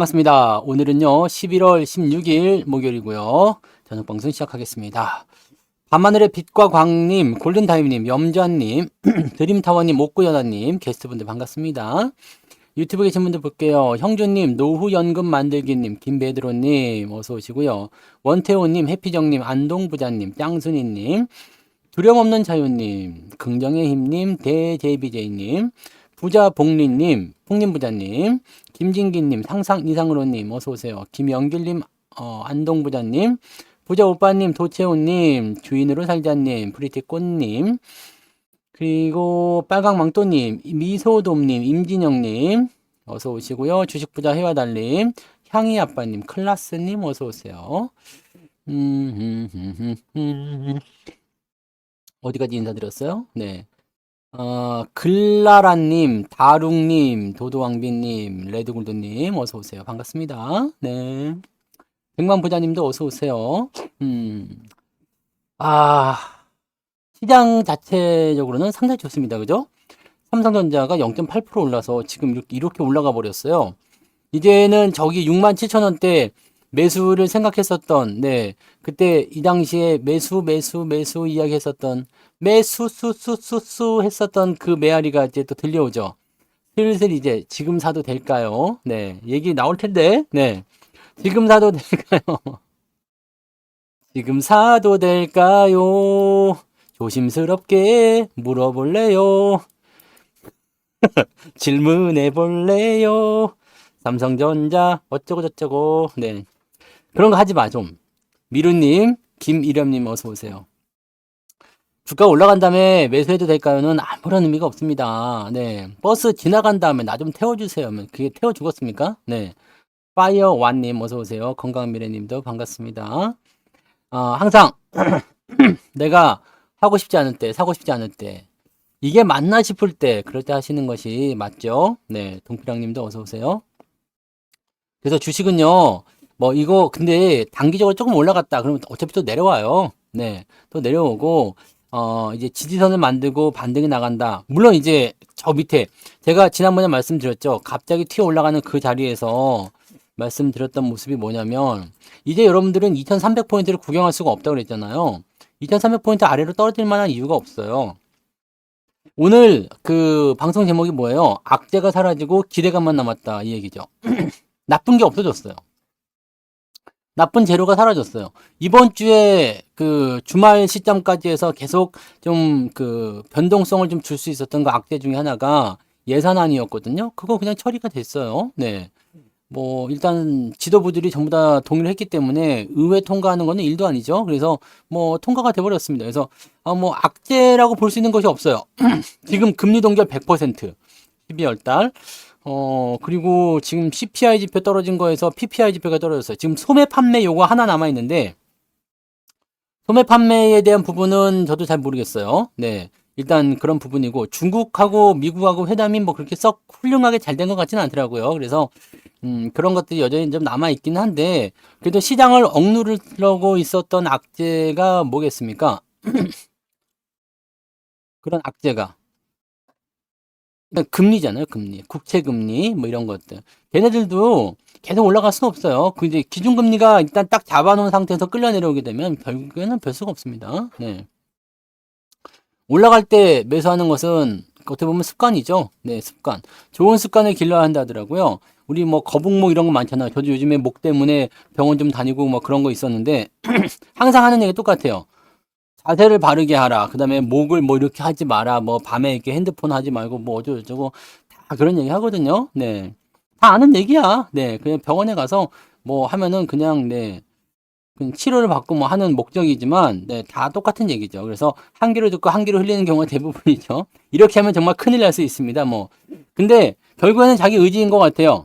반갑습니다. 오늘은요, 11월 16일 목요일이고요. 저녁 방송 시작하겠습니다. 밤하늘의 빛과 광님, 골든타임님, 염주환님, 드림타워님, 옥구연아님, 게스트분들 반갑습니다. 유튜브 계신 분들 볼게요. 형주님, 노후연금 만들기님, 김배드로님, 어서 오시고요. 원태호님, 해피정님, 안동부자님, 짱순이님, 두려움없는 자유님, 긍정의 힘님, 대제비제이님, 부자복리님, 풍림부자님, 김진기님, 상상 이상으로님, 어서오세요. 김영길님, 안동부자님, 부자오빠님, 도채호님, 주인으로 살자님, 프리티꽃님, 그리고 빨강망토님, 미소돔님, 임진영님, 어서오시고요. 주식부자 해와달님, 향이아빠님, 클라스님, 어서오세요. 어디까지 인사드렸어요? 네. 글라라님, 다룽님, 도도왕비님, 레드골드님, 어서오세요. 반갑습니다. 네. 백만부자님도 어서오세요. 아, 시장 자체적으로는 상당히 좋습니다. 그죠? 삼성전자가 0.8% 올라서 지금 이렇게 올라가 버렸어요. 이제는 저기 67,000원대 매수를 생각했었던, 네. 그때 이 당시에 매수 이야기했었던, 매수수수수수 했었던 그 메아리가 이제 또 들려오죠. 슬슬 이제 지금 사도 될까요? 네. 얘기 나올 텐데, 네. 지금 사도 될까요? 지금 사도 될까요? 조심스럽게 물어볼래요? 질문해 볼래요? 삼성전자 어쩌고 저쩌고. 네. 그런 거 하지 마, 좀. 미루님, 김이렴님 어서 오세요. 주가 올라간 다음에 매수해도 될까요는 아무런 의미가 없습니다. 네. 버스 지나간 다음에 나 좀 태워주세요. 그게 태워 죽었습니까? 네. 파이어완님 어서 오세요. 건강미래님도 반갑습니다. 항상 내가 하고 싶지 않을 때, 사고 싶지 않을 때, 이게 맞나 싶을 때, 그럴 때 하시는 것이 맞죠? 네. 동피랑님도 어서 오세요. 그래서 주식은요, 뭐 이거 근데 단기적으로 조금 올라갔다 그러면 어차피 또 내려와요. 네, 또 내려오고 이제 지지선을 만들고 반등이 나간다. 물론 이제 저 밑에 제가 지난번에 말씀드렸죠. 갑자기 튀어 올라가는 그 자리에서 말씀드렸던 모습이 뭐냐면 이제 여러분들은 2300포인트를 구경할 수가 없다고 그랬잖아요. 2300포인트 아래로 떨어질 만한 이유가 없어요. 오늘 그 방송 제목이 뭐예요? 악재가 사라지고 기대감만 남았다 이 얘기죠. 나쁜 게 없어졌어요. 나쁜 재료가 사라졌어요. 이번 주에 그 주말 시점까지 해서 계속 좀 그 변동성을 좀 줄 수 있었던 그 악재 중에 하나가 예산안이었거든요. 그거 그냥 처리가 됐어요. 네. 뭐 일단 지도부들이 전부 다 동의를 했기 때문에 의회 통과하는 거는 일도 아니죠. 그래서 뭐 통과가 돼 버렸습니다. 그래서 뭐 악재라고 볼 수 있는 것이 없어요. 지금 금리 동결 100% 12월 달. 그리고 지금 CPI 지표 떨어진 거에서 PPI 지표가 떨어졌어요. 지금 소매 판매 요거 하나 남아 있는데 소매 판매에 대한 부분은 저도 잘 모르겠어요. 네. 일단 그런 부분이고 중국하고 미국하고 회담이 뭐 그렇게 썩 훌륭하게 잘 된 것 같지는 않더라고요. 그래서 그런 것들이 여전히 좀 남아 있긴 한데 그래도 시장을 억누르려고 있었던 악재가 뭐겠습니까? 그런 악재가 금리잖아요, 금리. 국채 금리, 뭐 이런 것들. 걔네들도 계속 올라갈 수는 없어요. 그 이제 기준금리가 일단 딱 잡아놓은 상태에서 끌려 내려오게 되면 결국에는 별 수가 없습니다. 네. 올라갈 때 매수하는 것은 어떻게 보면 습관이죠. 네, 습관. 좋은 습관을 길러야 한다 하더라고요. 우리 뭐 거북목 이런 거 많잖아요. 저도 요즘에 목 때문에 병원 좀 다니고 뭐 그런 거 있었는데 항상 하는 얘기 똑같아요. 자세를 바르게 하라. 그 다음에 목을 뭐 이렇게 하지 마라. 뭐 밤에 이렇게 핸드폰 하지 말고 뭐 어쩌고저쩌고 다 그런 얘기 하거든요. 네. 다 아는 얘기야. 네. 그냥 병원에 가서 뭐 하면은 그냥, 네. 그냥 치료를 받고 뭐 하는 목적이지만, 네. 다 똑같은 얘기죠. 그래서 한 귀로 듣고 한 귀로 흘리는 경우가 대부분이죠. 이렇게 하면 정말 큰일 날 수 있습니다. 뭐. 근데 결국에는 자기 의지인 것 같아요.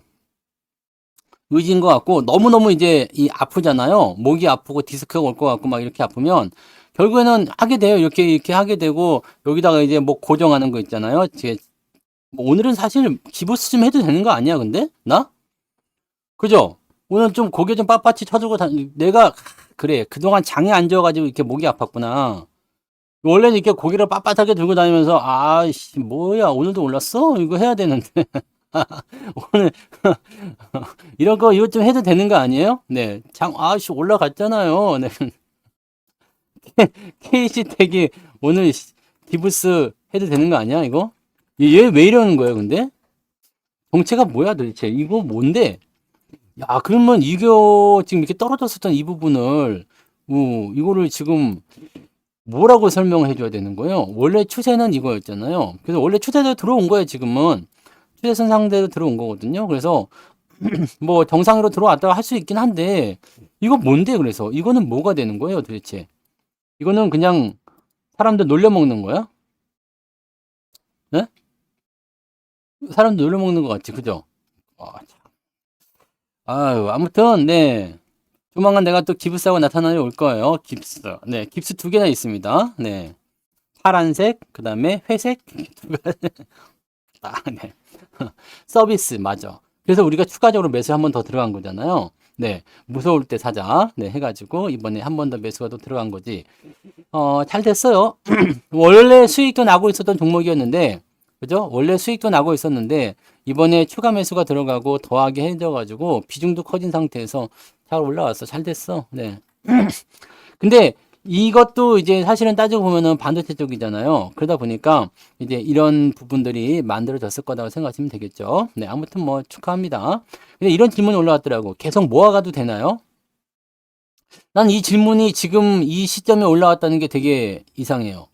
의지인 것 같고 너무너무 이제 이 아프잖아요. 목이 아프고 디스크가 올 것 같고 막 이렇게 아프면 결국에는 하게 돼요. 이렇게 하게 되고 여기다가 이제 목 고정하는 거 있잖아요. 뭐 오늘은 사실 기부스 좀 해도 되는 거 아니야? 근데 나? 그죠? 오늘 좀 고개 좀 빳빳이 쳐들고 내가 그래 그동안 장에 앉아가지고 이렇게 목이 아팠구나. 원래는 이렇게 고개를 빳빳하게 들고 다니면서 아이씨 뭐야 오늘도 올랐어? 이거 해야 되는데 오늘 이런 거 이것 좀 해도 되는 거 아니에요? 네. 아씨 올라갔잖아요. 네. KC택이 오늘 기부스 해도 되는 거 아니야, 이거? 얘 왜 이러는 거예요, 근데? 정체가 뭐야, 도대체? 이거 뭔데? 야, 그러면 이거 지금 이렇게 떨어졌었던 이 부분을, 이거를 지금 뭐라고 설명을 해줘야 되는 거예요? 원래 추세는 이거였잖아요. 그래서 원래 추세대로 들어온 거예요, 지금은. 추세선 상대로 들어온 거거든요. 그래서 뭐 정상으로 들어왔다가 할 수 있긴 한데, 이거 뭔데, 그래서? 이거는 뭐가 되는 거예요, 도대체? 이거는 그냥 사람들 놀려먹는 거야? 네? 사람들 놀려먹는 것 같지, 그죠? 아, 참. 아유, 아무튼, 네. 조만간 내가 또 깁스하고 나타나려 올 거예요. 깁스. 네, 깁스 두 개나 있습니다. 네. 파란색, 그 다음에 회색. 아, 네. 서비스, 맞아. 그래서 우리가 추가적으로 매수 한 번 더 들어간 거잖아요. 네. 무서울 때 사자. 네, 해가지고, 이번에 한 번 더 매수가 또 들어간 거지. 잘 됐어요. 원래 수익도 나고 있었던 종목이었는데, 그죠? 원래 수익도 나고 있었는데, 이번에 추가 매수가 들어가고 더하게 해져가지고, 비중도 커진 상태에서 잘 올라왔어. 잘 됐어. 네. 근데 이것도 이제 사실은 따지고 보면은 반도체 쪽이잖아요. 그러다 보니까 이제 이런 부분들이 만들어졌을 거라고 생각하시면 되겠죠. 네. 아무튼 뭐 축하합니다. 근데 이런 질문이 올라왔더라고. 계속 모아가도 되나요? 난 이 질문이 지금 이 시점에 올라왔다는 게 되게 이상해요.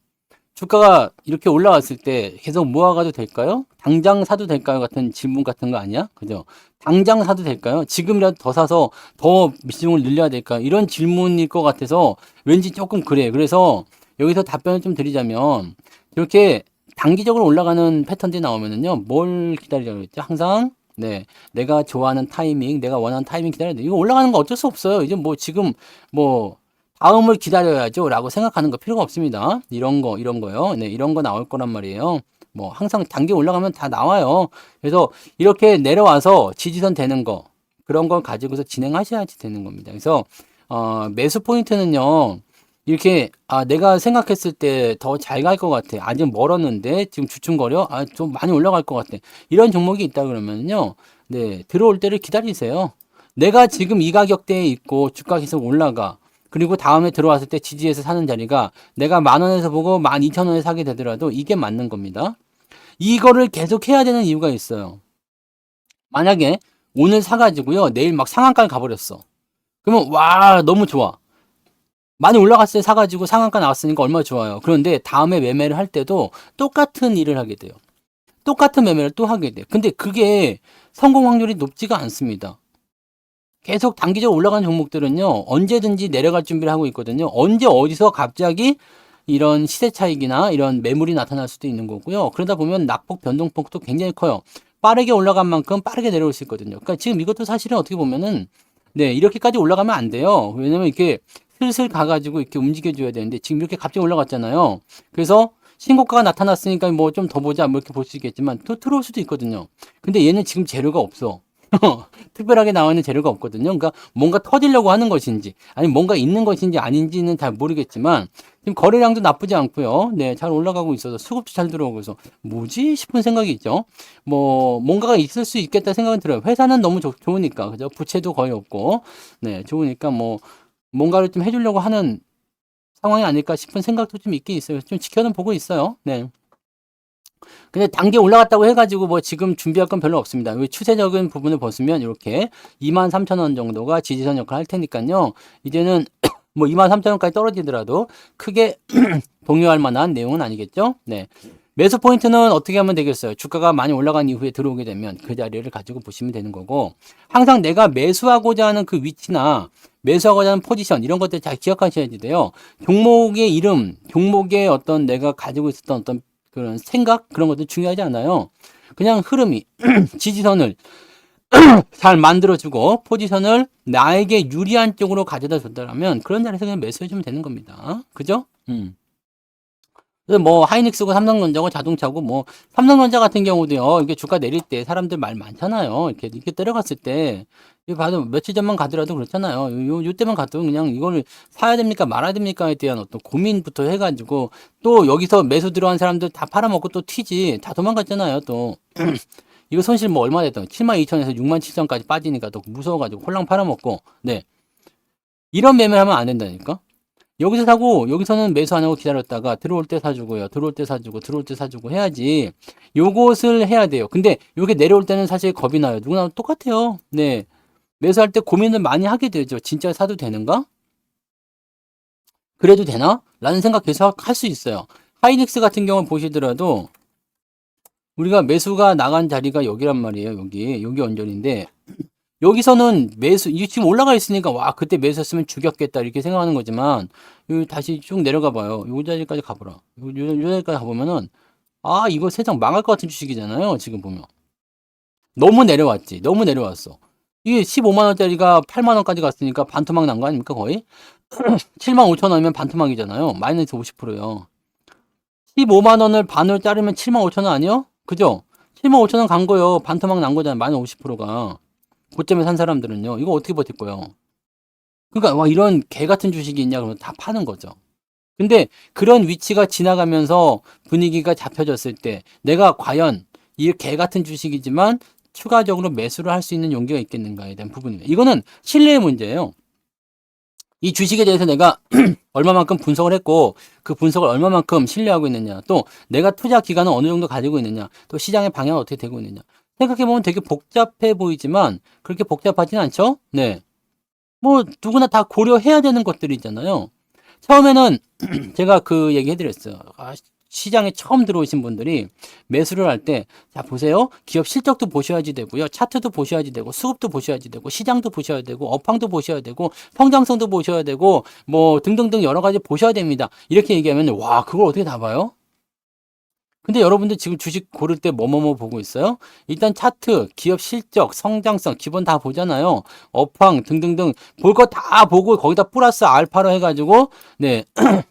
주가가 이렇게 올라왔을 때 계속 모아가도 될까요? 당장 사도 될까요? 같은 질문 같은 거 아니야? 그죠? 당장 사도 될까요? 지금이라도 더 사서 더 비중을 늘려야 될까요? 이런 질문일 것 같아서 왠지 조금 그래. 그래서 여기서 답변을 좀 드리자면 이렇게 단기적으로 올라가는 패턴들이 나오면은요, 뭘 기다리라고 했죠? 항상 네, 내가 좋아하는 타이밍, 내가 원하는 타이밍 기다려야 돼. 이거 올라가는 거 어쩔 수 없어요. 이제 뭐 지금 뭐 다음을 기다려야죠 라고 생각하는 거 필요가 없습니다. 이런 거요. 네, 이런 거 나올 거란 말이에요. 뭐 항상 단계 올라가면 다 나와요. 그래서 이렇게 내려와서 지지선 되는 거 그런 걸 가지고서 진행하셔야지 되는 겁니다. 그래서 매수 포인트는요. 이렇게 내가 생각했을 때 더 잘 갈 것 같아. 아직 멀었는데 지금 주춤거려. 좀 많이 올라갈 것 같아. 이런 종목이 있다 그러면요. 네, 들어올 때를 기다리세요. 내가 지금 이 가격대에 있고 주가 계속 올라가. 그리고 다음에 들어왔을 때 지지해서 사는 자리가 내가 10,000원에서 보고 12,000원에 사게 되더라도 이게 맞는 겁니다. 이거를 계속 해야 되는 이유가 있어요. 만약에 오늘 사가지고요. 내일 막 상한가를 가버렸어. 그러면 와 너무 좋아. 많이 올라갔을 때 사가지고 상한가 나왔으니까 얼마나 좋아요. 그런데 다음에 매매를 할 때도 똑같은 일을 하게 돼요. 똑같은 매매를 또 하게 돼요. 근데 그게 성공 확률이 높지가 않습니다. 계속 단기적으로 올라가는 종목들은요, 언제든지 내려갈 준비를 하고 있거든요. 언제 어디서 갑자기 이런 시세 차익이나 이런 매물이 나타날 수도 있는 거고요. 그러다 보면 낙폭, 변동폭도 굉장히 커요. 빠르게 올라간 만큼 빠르게 내려올 수 있거든요. 그러니까 지금 이것도 사실은 어떻게 보면은, 네, 이렇게까지 올라가면 안 돼요. 왜냐면 이렇게 슬슬 가가지고 이렇게 움직여줘야 되는데, 지금 이렇게 갑자기 올라갔잖아요. 그래서 신고가가 나타났으니까 뭐 좀 더 보자, 뭐 이렇게 볼 수 있겠지만, 또 들어올 수도 있거든요. 근데 얘는 지금 재료가 없어. 특별하게 나와 있는 재료가 없거든요. 그러니까 뭔가 터지려고 하는 것인지, 아니 뭔가 있는 것인지 아닌지는 잘 모르겠지만, 지금 거래량도 나쁘지 않고요. 네, 잘 올라가고 있어서 수급도 잘 들어오고 해서 뭐지 싶은 생각이 있죠. 뭐 뭔가가 있을 수 있겠다 생각은 들어요. 회사는 너무 좋으니까, 그죠? 부채도 거의 없고, 네, 좋으니까 뭐 뭔가를 좀 해주려고 하는 상황이 아닐까 싶은 생각도 좀 있긴 있어요. 좀 지켜는 보고 있어요. 네. 근데 단계 올라갔다고 해가지고 뭐 지금 준비할 건 별로 없습니다. 추세적인 부분을 보시면 이렇게 23,000원 정도가 지지선 역할을 할 테니까요. 이제는 뭐 23,000원까지 떨어지더라도 크게 동요할 만한 내용은 아니겠죠? 네. 매수 포인트는 어떻게 하면 되겠어요? 주가가 많이 올라간 이후에 들어오게 되면 그 자리를 가지고 보시면 되는 거고, 항상 내가 매수하고자 하는 그 위치나 매수하고자 하는 포지션 이런 것들 잘 기억하셔야 돼요. 종목의 이름, 종목의 어떤 내가 가지고 있었던 어떤 그런 생각 그런 것도 중요하지 않아요. 그냥 흐름이 지지선을 잘 만들어주고 포지션을 나에게 유리한 쪽으로 가져다 줬다면 그런 자리에서 그냥 매수해주면 되는 겁니다. 그죠? 그래서 뭐 하이닉스고 삼성전자고 자동차고 뭐 삼성전자 같은 경우도요. 이게 주가 내릴 때 사람들 말 많잖아요. 이렇게 때려갔을 때 이거 봐도 며칠 전만 가더라도 그렇잖아요. 요 때만 가도 그냥 이걸 사야 됩니까 말아야 됩니까에 대한 어떤 고민부터 해가지고 또 여기서 매수 들어간 사람들 다 팔아먹고 또 튀지 다 도망갔잖아요. 또 이거 손실 뭐 얼마 됐던 72,000에서 67,000까지 빠지니까 또 무서워가지고 홀랑 팔아먹고 네 이런 매매를 하면 안 된다니까. 여기서 사고 여기서는 매수 안 하고 기다렸다가 들어올 때 사주고요. 들어올 때 사주고 들어올 때 사주고 해야지. 요것을 해야 돼요. 근데 요게 내려올 때는 사실 겁이 나요. 누구나 똑같아요. 네. 매수할 때 고민을 많이 하게 되죠. 진짜 사도 되는가? 그래도 되나? 라는 생각 계속 할 수 있어요. 하이닉스 같은 경우 보시더라도 우리가 매수가 나간 자리가 여기란 말이에요. 여기 언저리인데 여기서는 이게 지금 올라가 있으니까, 와, 그때 매수했으면 죽였겠다, 이렇게 생각하는 거지만, 여기 다시 쭉 내려가 봐요. 요 자리까지 가보라. 요 자리까지 가보면은, 아, 이거 세상 망할 것 같은 주식이잖아요. 지금 보면. 너무 내려왔지. 너무 내려왔어. 이게 15만원짜리가 8만원까지 갔으니까 반토막 난 거 아닙니까, 거의? 7만 5천 원이면 반토막이잖아요. 마이너스 50%요. 15만원을 반을 자르면 7만 5천 원 아니요? 그죠? 7만 5천 원 간 거요. 반토막 난 거잖아요. 마이너스 50%가. 고점에 산 사람들은요. 이거 어떻게 버틸 거예요? 그러니까 와 이런 개 같은 주식이 있냐 그러면 다 파는 거죠. 근데 그런 위치가 지나가면서 분위기가 잡혀졌을 때 내가 과연 이 개 같은 주식이지만 추가적으로 매수를 할 수 있는 용기가 있겠는가에 대한 부분이에요. 이거는 신뢰의 문제예요. 이 주식에 대해서 내가 얼마만큼 분석을 했고 그 분석을 얼마만큼 신뢰하고 있느냐, 또 내가 투자 기간을 어느 정도 가지고 있느냐, 또 시장의 방향은 어떻게 되고 있느냐. 생각해보면 되게 복잡해 보이지만 그렇게 복잡하진 않죠? 네. 뭐 누구나 다 고려해야 되는 것들이잖아요. 처음에는 제가 그 얘기 해드렸어요. 시장에 처음 들어오신 분들이 매수를 할 때, 자, 보세요. 기업 실적도 보셔야지 되고요. 차트도 보셔야지 되고, 수급도 보셔야지 되고, 시장도 보셔야 되고, 업황도 보셔야 되고, 성장성도 보셔야 되고, 뭐 등등등 여러 가지 보셔야 됩니다. 이렇게 얘기하면, 와, 그걸 어떻게 다 봐요? 근데 여러분들 지금 주식 고를 때 뭐뭐뭐 보고 있어요? 일단 차트, 기업 실적, 성장성, 기본 다 보잖아요. 업황 등등등 볼 거 다 보고 거기다 플러스 알파로 해가지고 네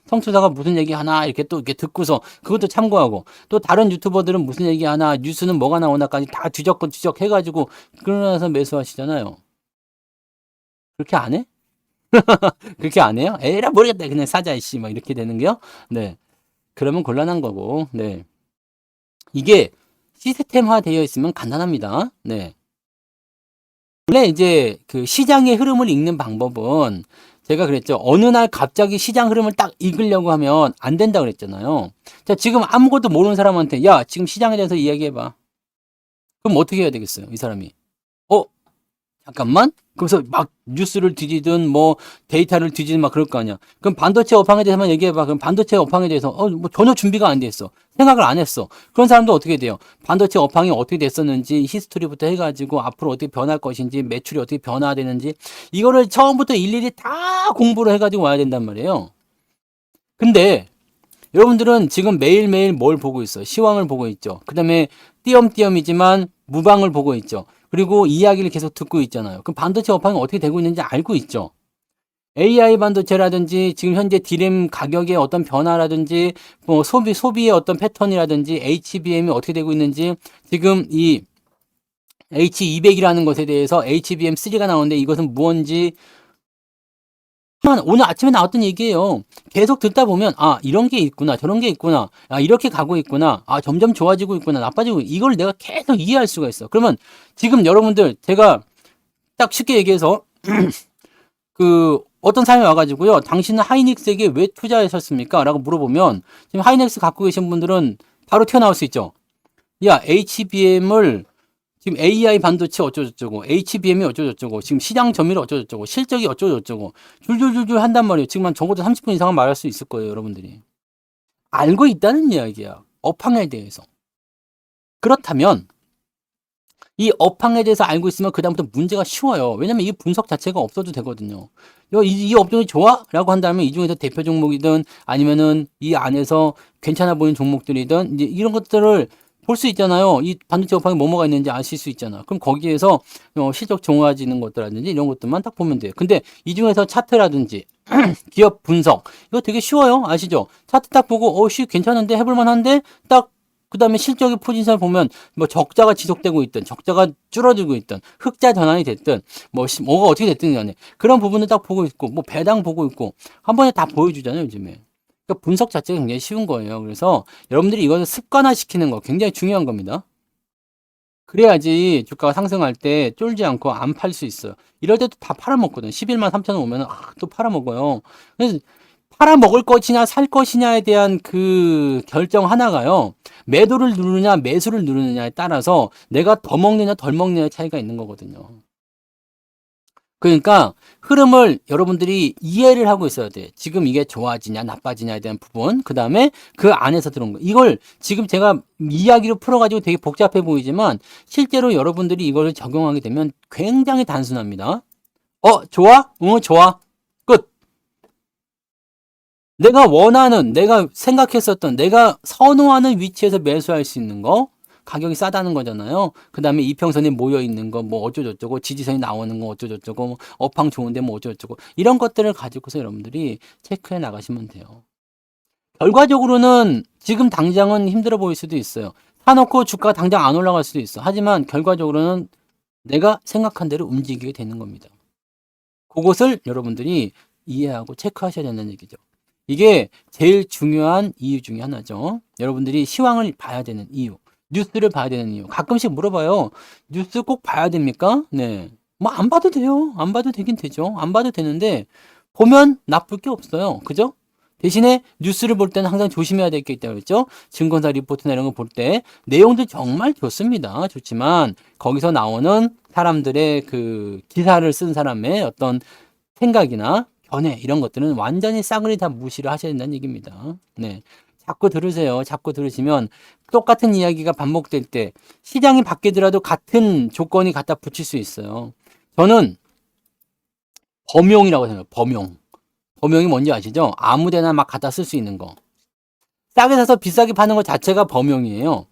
성투자가 무슨 얘기 하나 이렇게 또 이렇게 듣고서 그것도 참고하고 또 다른 유튜버들은 무슨 얘기 하나 뉴스는 뭐가 나오나까지 다 뒤적 해가지고 그러나서 매수하시잖아요. 그렇게 안 해? 그렇게 안 해요? 에라 모르겠다 그냥 사자 이씨 막 이렇게 되는 게요? 네 그러면 곤란한 거고 네. 이게 시스템화 되어 있으면 간단합니다. 네. 원래 이제 그 시장의 흐름을 읽는 방법은 제가 그랬죠. 어느 날 갑자기 시장 흐름을 딱 읽으려고 하면 안 된다 그랬잖아요. 자, 지금 아무것도 모르는 사람한테 야, 지금 시장에 대해서 이야기해봐. 그럼 어떻게 해야 되겠어요? 이 사람이. 어? 잠깐만? 그래서 막 뉴스를 뒤지든 뭐 데이터를 뒤지든 막 그럴 거 아니야. 그럼 반도체 업황에 대해서만 얘기해봐. 그럼 반도체 업황에 대해서 뭐 전혀 준비가 안 돼 있어. 생각을 안 했어. 그런 사람도 어떻게 돼요? 반도체 업황이 어떻게 됐었는지 히스토리부터 해가지고 앞으로 어떻게 변할 것인지 매출이 어떻게 변화되는지 이거를 처음부터 일일이 다 공부를 해가지고 와야 된단 말이에요. 근데 여러분들은 지금 매일매일 뭘 보고 있어요? 시황을 보고 있죠. 그 다음에 띄엄띄엄이지만 무방을 보고 있죠. 그리고 이야기를 계속 듣고 있잖아요. 그럼 반도체 업황이 어떻게 되고 있는지 알고 있죠. AI 반도체라든지 지금 현재 디램 가격의 어떤 변화라든지 뭐 소비의 어떤 패턴이라든지 HBM이 어떻게 되고 있는지 지금 이 H200이라는 것에 대해서 HBM3가 나오는데 이것은 무언지 오늘 아침에 나왔던 얘기예요. 계속 듣다 보면 아 이런 게 있구나 저런 게 있구나 아 이렇게 가고 있구나 아 점점 좋아지고 있구나 나빠지고 이걸 내가 계속 이해할 수가 있어. 그러면 지금 여러분들 제가 딱 쉽게 얘기해서 그 어떤 사람이 와가지고요 당신은 하이닉스에게 왜 투자하셨습니까? 라고 물어보면 지금 하이닉스 갖고 계신 분들은 바로 튀어나올 수 있죠. 야 HBM을 지금 AI 반도체 어쩌고저쩌고, HBM이 어쩌고저쩌고, 지금 시장 점유율 어쩌고저쩌고, 실적이 어쩌고저쩌고, 줄줄줄줄 한단 말이에요. 지금 한 적어도 30분 이상은 말할 수 있을 거예요, 여러분들이. 알고 있다는 이야기야. 업황에 대해서. 그렇다면, 이 업황에 대해서 알고 있으면 그다음부터 문제가 쉬워요. 왜냐면 이 분석 자체가 없어도 되거든요. 이 업종이 좋아? 라고 한다면 이 중에서 대표 종목이든 아니면은 이 안에서 괜찮아 보이는 종목들이든 이제 이런 것들을 볼 수 있잖아요. 이 반도체 업황에 뭐가 있는지 아실 수 있잖아. 그럼 거기에서 실적 좋아지는 것들라든지 이런 것들만 딱 보면 돼요. 근데 이 중에서 차트라든지 기업 분석 이거 되게 쉬워요. 아시죠? 차트 딱 보고 괜찮은데 해볼 만한데 딱 그다음에 실적의 포지션을 보면 뭐 적자가 지속되고 있든 적자가 줄어들고 있든 흑자 전환이 됐든 뭐가 어떻게 됐든 간에 그런 부분을 딱 보고 있고 뭐 배당 보고 있고 한 번에 다 보여주잖아요, 요즘에. 그러니까 분석 자체가 굉장히 쉬운 거예요. 그래서 여러분들이 이것을 습관화시키는 거 굉장히 중요한 겁니다. 그래야지 주가가 상승할 때 쫄지 않고 안 팔 수 있어요. 이럴 때도 다 팔아먹거든. 11만 3천 원 오면 또 팔아먹어요. 그래서 팔아먹을 것이냐 살 것이냐에 대한 그 결정 하나가요. 매도를 누르냐 매수를 누르느냐에 따라서 내가 더 먹느냐 덜 먹느냐의 차이가 있는 거거든요. 그러니까 흐름을 여러분들이 이해를 하고 있어야 돼. 지금 이게 좋아지냐 나빠지냐에 대한 부분. 그 다음에 그 안에서 들어온 거. 이걸 지금 제가 이야기로 풀어가지고 되게 복잡해 보이지만 실제로 여러분들이 이걸 적용하게 되면 굉장히 단순합니다. 좋아? 응, 좋아. 끝. 내가 원하는, 내가 생각했었던, 내가 선호하는 위치에서 매수할 수 있는 거. 가격이 싸다는 거잖아요. 그 다음에 이평선이 모여 있는 거, 뭐 어쩌고저쩌고, 지지선이 나오는 거 어쩌고저쩌고, 뭐 업황 좋은데 뭐 어쩌고저쩌고, 이런 것들을 가지고서 여러분들이 체크해 나가시면 돼요. 결과적으로는 지금 당장은 힘들어 보일 수도 있어요. 사놓고 주가가 당장 안 올라갈 수도 있어. 하지만 결과적으로는 내가 생각한 대로 움직이게 되는 겁니다. 그것을 여러분들이 이해하고 체크하셔야 된다는 얘기죠. 이게 제일 중요한 이유 중에 하나죠. 여러분들이 시황을 봐야 되는 이유. 뉴스를 봐야 되는 이유. 가끔씩 물어봐요. 뉴스 꼭 봐야 됩니까? 네. 뭐 안 봐도 돼요. 안 봐도 되긴 되죠. 안 봐도 되는데 보면 나쁠 게 없어요. 그죠? 대신에 뉴스를 볼 때는 항상 조심해야 될 게 있다고 했죠. 증권사 리포트나 이런 거 볼 때 내용도 정말 좋습니다. 좋지만 거기서 나오는 사람들의 그 기사를 쓴 사람의 어떤 생각이나 견해 이런 것들은 완전히 싸그리 다 무시를 하셔야 된다는 얘기입니다. 네. 자꾸 들으세요. 자꾸 들으시면 똑같은 이야기가 반복될 때 시장이 바뀌더라도 같은 조건이 갖다 붙일 수 있어요. 저는 범용이라고 생각해요. 범용. 범용이 뭔지 아시죠? 아무데나 막 갖다 쓸 수 있는 거. 싸게 사서 비싸게 파는 것 자체가 범용이에요.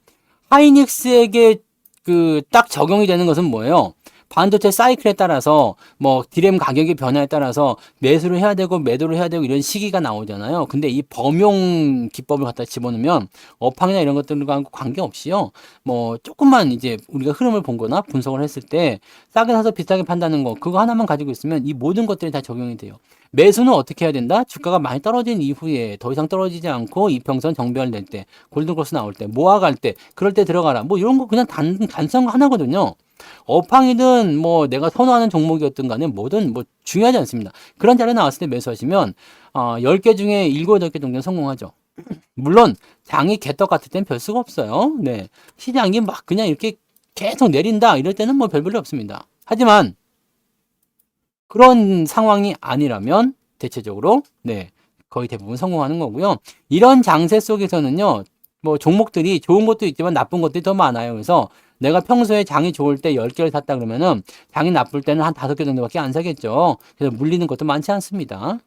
하이닉스에게 그 딱 적용이 되는 것은 뭐예요? 반도체 사이클에 따라서 뭐 디램 가격의 변화에 따라서 매수를 해야 되고 매도를 해야 되고 이런 시기가 나오잖아요. 근데 이 범용 기법을 갖다 집어넣으면 업황이나 이런 것들과 관계없이요. 뭐 조금만 이제 우리가 흐름을 본 거나 분석을 했을 때 싸게 사서 비싸게 판다는 거 그거 하나만 가지고 있으면 이 모든 것들이 다 적용이 돼요. 매수는 어떻게 해야 된다? 주가가 많이 떨어진 이후에 더 이상 떨어지지 않고 이평선 정배열 때 골든크로스 나올 때 모아갈 때 그럴 때 들어가라. 뭐 이런 거 그냥 단순한 하나거든요. 업황이든 뭐 내가 선호하는 종목이었든 간에 뭐든 뭐 중요하지 않습니다. 그런 자료 나왔을 때 매수하시면 10개 중에 7, 8개 정도는 성공하죠. 물론 장이 개떡 같을 땐 별 수가 없어요. 네. 시장이 막 그냥 이렇게 계속 내린다 이럴 때는 뭐 별 볼일 없습니다. 하지만 그런 상황이 아니라면 대체적으로 네. 거의 대부분 성공하는 거고요. 이런 장세 속에서는요. 뭐 종목들이 좋은 것도 있지만 나쁜 것들이 더 많아요. 그래서 내가 평소에 장이 좋을 때 10개를 샀다 그러면은 장이 나쁠 때는 한 5개 정도밖에 안 사겠죠. 그래서 물리는 것도 많지 않습니다.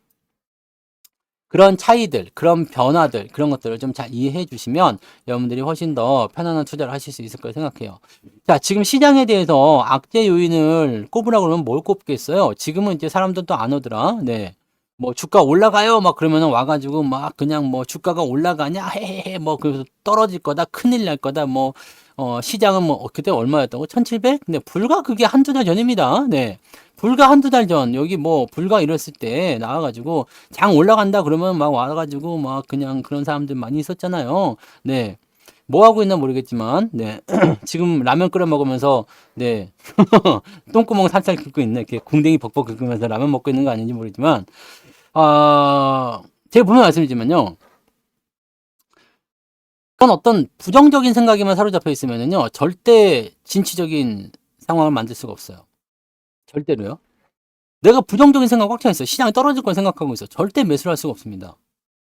그런 차이들, 그런 변화들, 그런 것들을 좀 잘 이해해 주시면 여러분들이 훨씬 더 편안한 투자를 하실 수 있을 거라 생각해요. 자, 지금 시장에 대해서 악재 요인을 꼽으라고 그러면 뭘 꼽겠어요? 지금은 이제 사람들도 안 오더라. 네. 뭐 주가 올라가요 막 그러면은 와가지고 막 그냥 뭐 주가가 올라가냐 헤헤헤 뭐 그래서 떨어질 거다 큰일 날 거다 뭐 시장은 뭐 그때 얼마였다고 1700? 근데 불과 그게 한두 달 전입니다. 네. 불과 한두 달 전 여기 뭐 불과 이랬을 때 나와가지고 장 올라간다 그러면 막 와가지고 막 그냥 그런 사람들 많이 있었잖아요. 네. 뭐 하고 있나 모르겠지만 네. 지금 라면 끓여 먹으면서 네. 똥구멍 살살 긁고 있네. 이렇게 궁뎅이 벅벅 긁으면서 라면 먹고 있는 거 아닌지 모르지만 제가 분명히 말씀드리지만요. 그런 어떤 부정적인 생각에만 사로잡혀 있으면은요, 절대 진취적인 상황을 만들 수가 없어요. 절대로요. 내가 부정적인 생각 꽉 차 있어요. 시장이 떨어질 걸 생각하고 있어. 절대 매수를 할 수가 없습니다.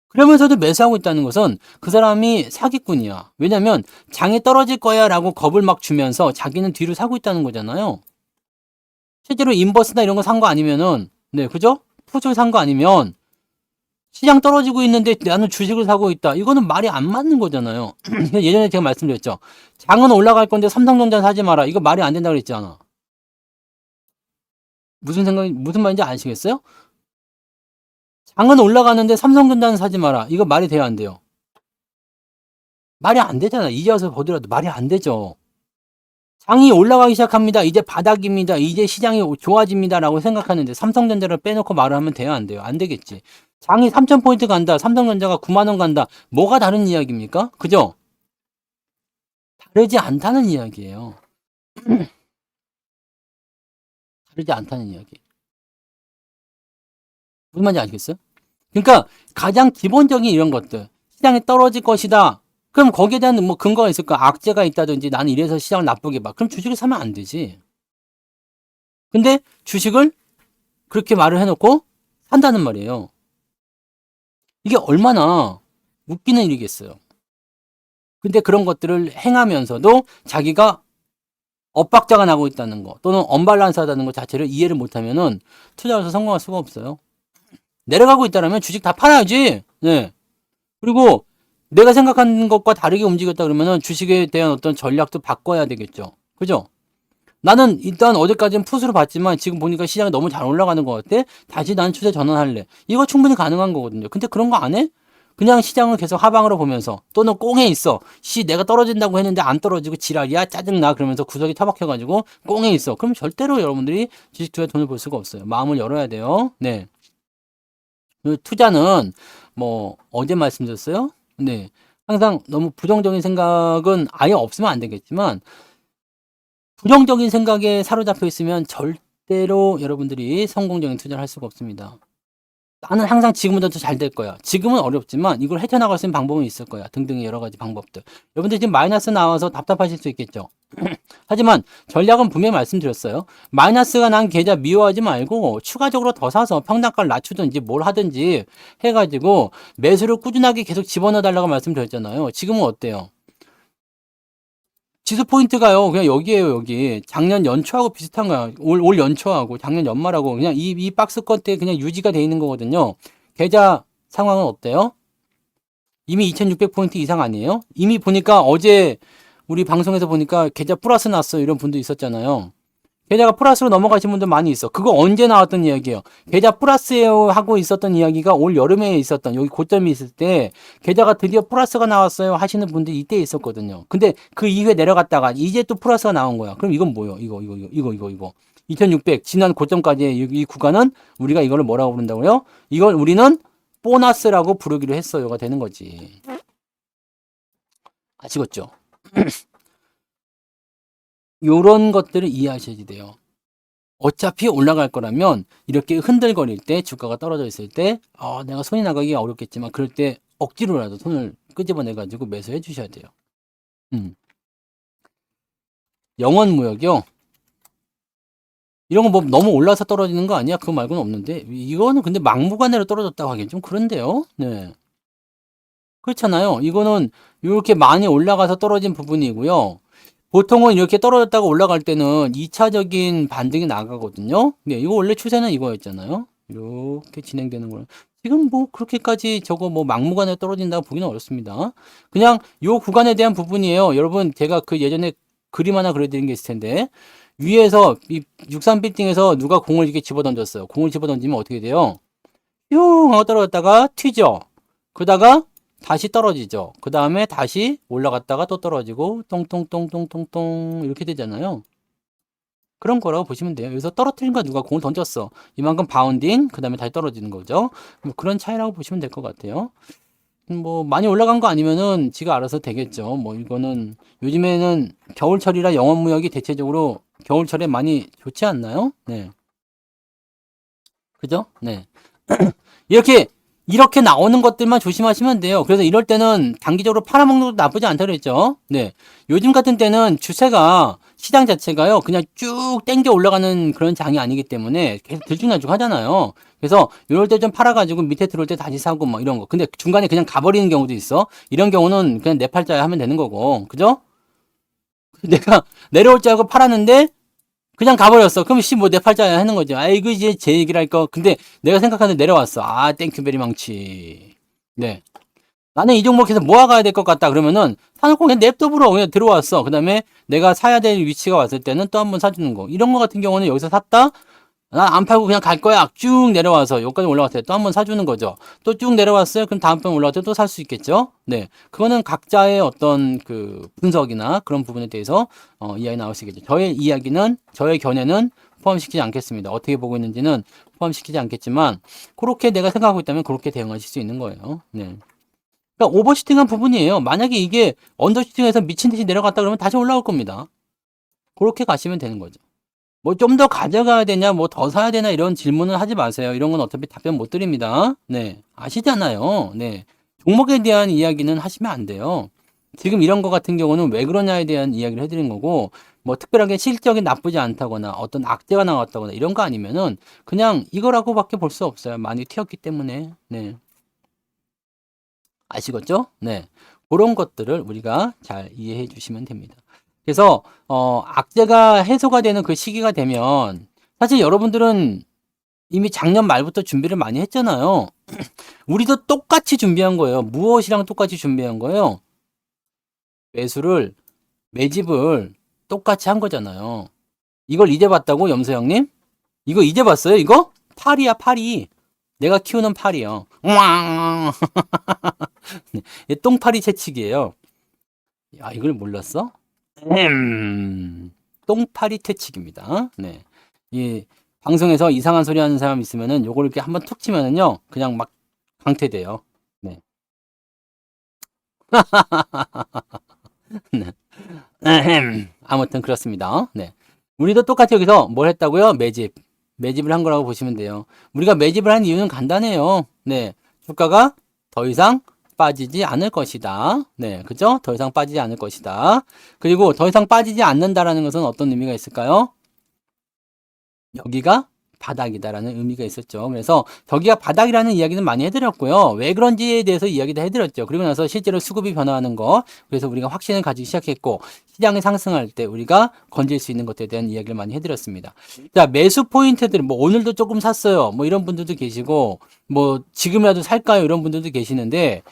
그러면서도 매수하고 있다는 것은 그 사람이 사기꾼이야. 왜냐면 장이 떨어질 거야 라고 겁을 막 주면서 자기는 뒤로 사고 있다는 거잖아요. 실제로 인버스나 이런 거 산 거 아니면은, 네, 그죠? 푸들 산 거 아니면 시장 떨어지고 있는데 나는 주식을 사고 있다. 이거는 말이 안 맞는 거잖아요. 예전에 제가 말씀드렸죠. 장은 올라갈 건데 삼성전자 사지 마라. 이거 말이 안 된다고 그랬잖아. 무슨 말인지 아시겠어요? 장은 올라가는데 삼성전자는 사지 마라. 이거 말이 돼야 안 돼요? 말이 안 되잖아. 이제 와서 보더라도 말이 안 되죠. 장이 올라가기 시작합니다. 이제 바닥입니다. 이제 시장이 좋아집니다. 라고 생각하는데 삼성전자를 빼놓고 말을 하면 돼야 안 돼요? 안 되겠지. 장이 3,000포인트 간다. 삼성전자가 9만원 간다. 뭐가 다른 이야기입니까? 그죠? 다르지 않다는 이야기예요. 다르지 않다는 이야기. 무슨 말인지 아시겠어요? 그러니까 가장 기본적인 이런 것들. 시장이 떨어질 것이다. 그럼 거기에 대한 뭐 근거가 있을까? 악재가 있다든지 나는 이래서 시장을 나쁘게 봐. 그럼 주식을 사면 안 되지. 근데 주식을 그렇게 말을 해놓고 산다는 말이에요. 이게 얼마나 웃기는 일이겠어요. 근데 그런 것들을 행하면서도 자기가 엇박자가 나고 있다는 거 또는 언밸런스하다는 것 자체를 이해를 못하면은 투자에서 성공할 수가 없어요. 내려가고 있다면 주식 다 팔아야지. 네. 그리고 내가 생각하는 것과 다르게 움직였다 그러면은 주식에 대한 어떤 전략도 바꿔야 되겠죠. 그죠? 나는 일단 어제까지는 풋으로 봤지만 지금 보니까 시장이 너무 잘 올라가는 것 같아. 다시 난 추세 전환할래. 이거 충분히 가능한 거거든요. 근데 그런 거 안 해? 그냥 시장을 계속 하방으로 보면서 또는 꽁에 있어. 내가 떨어진다고 했는데 안 떨어지고 지랄이야 짜증나 그러면서 구석이 처박혀가지고 꽁에 있어. 그럼 절대로 여러분들이 주식 투자에 돈을 벌 수가 없어요. 마음을 열어야 돼요. 네. 투자는 뭐 어제 말씀드렸어요. 네. 항상 너무 부정적인 생각은 아예 없으면 안 되겠지만 부정적인 생각에 사로잡혀 있으면 절대로 여러분들이 성공적인 투자를 할 수가 없습니다. 나는 항상 지금보다 더 잘 될 거야. 지금은 어렵지만 이걸 헤쳐나갈 수 있는 방법은 있을 거야. 등등의 여러 가지 방법들. 여러분들 지금 마이너스 나와서 답답하실 수 있겠죠. 하지만 전략은 분명히 말씀드렸어요. 마이너스가 난 계좌 미워하지 말고 추가적으로 더 사서 평단가를 낮추든지 뭘 하든지 해가지고 매수를 꾸준하게 계속 집어넣어 달라고 말씀드렸잖아요. 지금은 어때요? 지수 포인트가요. 그냥 여기에요, 여기. 작년 연초하고 비슷한 거야. 올 연초하고 작년 연말하고 그냥 이 박스권 때 그냥 유지가 돼 있는 거거든요. 계좌 상황은 어때요? 이미 2600포인트 이상 아니에요? 이미 보니까 어제 우리 방송에서 보니까 계좌 플러스 났어 이런 분도 있었잖아요. 계좌가 플러스로 넘어가신 분들 많이 있어. 그거 언제 나왔던 이야기예요? 계좌 플러스예요 하고 있었던 이야기가 올 여름에 있었던 여기 고점이 있을 때 계좌가 드디어 플러스가 나왔어요 하시는 분들이 이때 있었거든요. 근데 그 이후에 내려갔다가 이제 또 플러스가 나온 거야. 그럼 이건 뭐예요? 이거. 2600 지난 고점까지의 이 구간은 우리가 이거를 뭐라고 부른다고요? 이걸 우리는 보너스라고 부르기로 했어요가 되는 거지. 아시겠죠? 요런 것들을 이해하셔야 돼요. 어차피 올라갈 거라면 이렇게 흔들거릴 때 주가가 떨어져 있을 때 내가 손이 나가기 어렵겠지만 그럴 때 억지로라도 손을 끄집어내 가지고 매수해 주셔야 돼요. 영원무역이요. 이런 거 뭐 너무 올라서 떨어지는 거 아니야? 그거 말고는 없는데 이거는 근데 막무가내로 떨어졌다고 하기엔 좀 그런데요. 네. 그렇잖아요. 이거는 이렇게 많이 올라가서 떨어진 부분이고요. 보통은 이렇게 떨어졌다가 올라갈 때는 2차적인 반등이 나가거든요. 네, 이거 원래 추세는 이거였잖아요. 이렇게 진행되는 거는. 지금 뭐 그렇게까지 저거 뭐 막무가내 떨어진다고 보기는 어렵습니다. 그냥 요 구간에 대한 부분이에요. 여러분, 제가 그 예전에 그림 하나 그려드린 게 있을 텐데, 위에서 이 63빌딩에서 누가 공을 이렇게 집어 던졌어요. 공을 집어 던지면 어떻게 돼요? 뿅 하고 떨어졌다가 튀죠. 그러다가 다시 떨어지죠. 그 다음에 다시 올라갔다가 또 떨어지고 똥똥똥똥똥똥 이렇게 되잖아요. 그런 거라고 보시면 돼요. 여기서 떨어뜨린 거 누가 공을 던졌어. 이만큼 바운딩 그 다음에 다시 떨어지는 거죠. 뭐 그런 차이라고 보시면 될 것 같아요. 뭐 많이 올라간 거 아니면은 지가 알아서 되겠죠. 뭐 이거는 요즘에는 겨울철이라 영업무역이 대체적으로 겨울철에 많이 좋지 않나요? 네. 그죠? 네. 이렇게 나오는 것들만 조심하시면 돼요. 그래서 이럴 때는 단기적으로 팔아먹는 것도 나쁘지 않다 그랬죠. 네. 요즘 같은 때는 주세가, 시장 자체가요, 그냥 쭉 땡겨 올라가는 그런 장이 아니기 때문에 계속 들쭉날쭉 하잖아요. 그래서 이럴 때 좀 팔아가지고 밑에 들어올 때 다시 사고 뭐 이런 거. 근데 중간에 그냥 가버리는 경우도 있어. 이런 경우는 그냥 내 팔자에 하면 되는 거고. 그죠? 내가 내려올 줄 알고 팔았는데 그냥 가버렸어. 그럼 뭐 내 팔자야 하는 거죠. 이거 이제 제 얘기랄까. 근데 내가 생각하는데 내려왔어. 땡큐 베리 망치. 네. 나는 이 종목에서 모아가야 될 것 같다. 그러면은 사놓고 그냥 냅둬으로 그냥 들어왔어. 그 다음에 내가 사야 될 위치가 왔을 때는 또 한번 사주는 거. 이런 거 같은 경우는 여기서 샀다. 난 안 팔고 그냥 갈 거야. 쭉 내려와서 여기까지 올라갔을 때 또 한번 사주는 거죠. 또 쭉 내려왔어요. 그럼 다음번 올라갈 때 또 살 수 있겠죠. 네, 그거는 각자의 어떤 그 분석이나 그런 부분에 대해서 이야기 나올 수 있겠죠. 저의 견해는 포함시키지 않겠습니다. 어떻게 보고 있는지는 포함시키지 않겠지만 그렇게 내가 생각하고 있다면 그렇게 대응하실 수 있는 거예요. 네. 그러니까 오버슈팅한 부분이에요. 만약에 이게 언더슈팅해서 미친 듯이 내려갔다 그러면 다시 올라올 겁니다. 그렇게 가시면 되는 거죠. 뭐 좀 더 가져가야 되냐, 뭐 더 사야 되나 이런 질문은 하지 마세요. 이런 건 어차피 답변 못 드립니다. 네. 아시잖아요. 네. 종목에 대한 이야기는 하시면 안 돼요. 지금 이런 거 같은 경우는 왜 그러냐에 대한 이야기를 해드린 거고, 뭐 특별하게 실적이 나쁘지 않다거나 어떤 악재가 나왔다거나 이런 거 아니면은 그냥 이거라고밖에 볼 수 없어요. 많이 튀었기 때문에. 네. 아시겠죠? 네. 그런 것들을 우리가 잘 이해해 주시면 됩니다. 그래서 악재가 해소가 되는 그 시기가 되면 사실 여러분들은 이미 작년 말부터 준비를 많이 했잖아요. 우리도 똑같이 준비한 거예요. 무엇이랑 똑같이 준비한 거예요? 매수를, 매집을 똑같이 한 거잖아요. 이걸 이제 봤다고, 염소영님? 이거 이제 봤어요, 이거? 파리야, 파리. 내가 키우는 파리요. 우왕. 똥파리 채찍이에요. 야, 이걸 몰랐어? 똥파리 퇴치기입니다. 네. 이 방송에서 이상한 소리 하는 사람 있으면은 요걸 이렇게 한번 툭 치면은요, 그냥 막 강퇴돼요. 네. 네. 아무튼 그렇습니다. 네. 우리도 똑같이 여기서 뭘 했다고요? 매집. 매집을 한 거라고 보시면 돼요. 우리가 매집을 한 이유는 간단해요. 네. 주가가 더 이상 빠지지 않을 것이다. 네. 그죠? 더 이상 빠지지 않을 것이다. 그리고 더 이상 빠지지 않는다라는 것은 어떤 의미가 있을까요? 여기가 바닥이다라는 의미가 있었죠. 그래서 저기가 바닥이라는 이야기는 많이 해드렸고요. 왜 그런지에 대해서 이야기도 해드렸죠. 그리고 나서 실제로 수급이 변화하는 거, 그래서 우리가 확신을 가지기 시작했고, 시장이 상승할 때 우리가 건질 수 있는 것에 대한 이야기를 많이 해드렸습니다. 자, 매수 포인트들, 뭐 오늘도 조금 샀어요. 뭐 이런 분들도 계시고, 뭐 지금이라도 살까요? 이런 분들도 계시는데,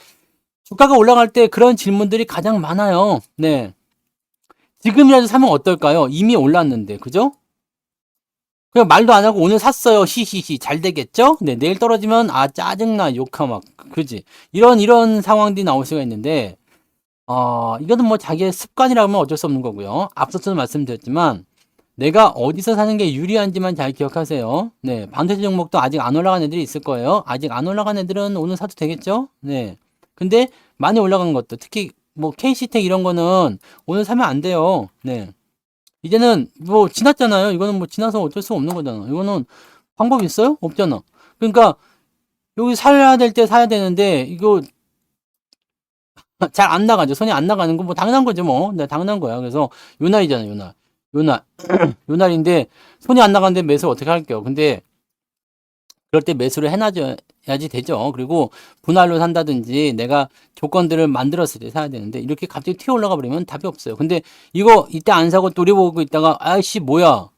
주가가 올라갈 때 그런 질문들이 가장 많아요. 네. 지금이라도 사면 어떨까요? 이미 올랐는데, 그죠? 그냥 말도 안 하고 오늘 샀어요. 히히히. 잘 되겠죠? 네, 내일 떨어지면 아 짜증나 욕하 막 그지. 이런 상황들이 나올 수가 있는데 이거는 뭐 자기의 습관이라면 어쩔 수 없는 거고요. 앞서서도 말씀드렸지만 내가 어디서 사는 게 유리한지만 잘 기억하세요. 네, 반도체 종목도 아직 안 올라간 애들이 있을 거예요. 아직 안 올라간 애들은 오늘 사도 되겠죠? 네. 근데 많이 올라간 것도 특히 뭐 KC텍 이런 거는 오늘 사면 안 돼요. 네. 이제는 뭐 지났잖아요. 이거는 뭐 지나서 어쩔 수 없는 거잖아. 이거는 방법 있어요? 없잖아. 그러니까 여기 사야 될 때 사야 되는데 이거 잘 안 나가죠. 손이 안 나가는 거 뭐 당연한 거죠, 뭐. 네, 당연한 거야. 그래서 요 날이잖아요, 요 날. 요 날. 요 날인데 손이 안 나가는데 매수 어떻게 할게요? 근데 그럴 때 매수를 해놔야지 되죠. 그리고 분할로 산다든지 내가 조건들을 만들었을 때 사야 되는데 이렇게 갑자기 튀어 올라가 버리면 답이 없어요. 근데 이거 이때 안 사고 노려보고 있다가 아이씨 뭐야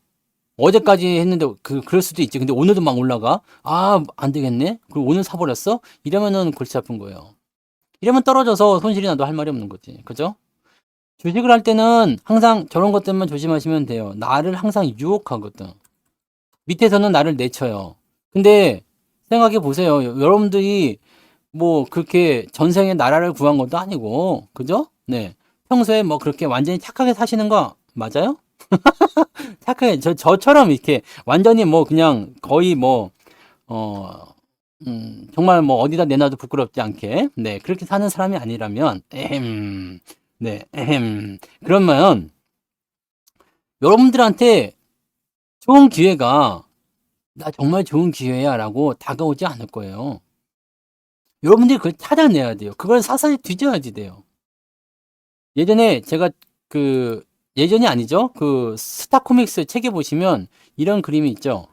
어제까지 했는데 그럴 수도 있지. 근데 오늘도 막 올라가. 아, 안 되겠네. 그리고 오늘 사버렸어? 이러면은 골치 아픈 거예요. 이러면 떨어져서 손실이 나도 할 말이 없는 거지. 그죠? 주식을 할 때는 항상 저런 것들만 조심하시면 돼요. 나를 항상 유혹하거든. 밑에서는 나를 내쳐요. 근데 생각해 보세요. 여러분들이 뭐 그렇게 전생에 나라를 구한 것도 아니고, 그죠? 네. 평소에 뭐 그렇게 완전히 착하게 사시는 거 맞아요? 착하게, 저처럼 이렇게 완전히 뭐 그냥 거의 뭐, 정말 뭐 어디다 내놔도 부끄럽지 않게, 네. 그렇게 사는 사람이 아니라면, 네, 그러면 여러분들한테 좋은 기회가 나 정말 좋은 기회야 라고 다가오지 않을 거예요. 여러분들이 그걸 찾아내야 돼요. 그걸 사사히 뒤져야지 돼요. 예전에 제가 그, 예전이 아니죠. 그 스타 코믹스 책에 보시면 이런 그림이 있죠.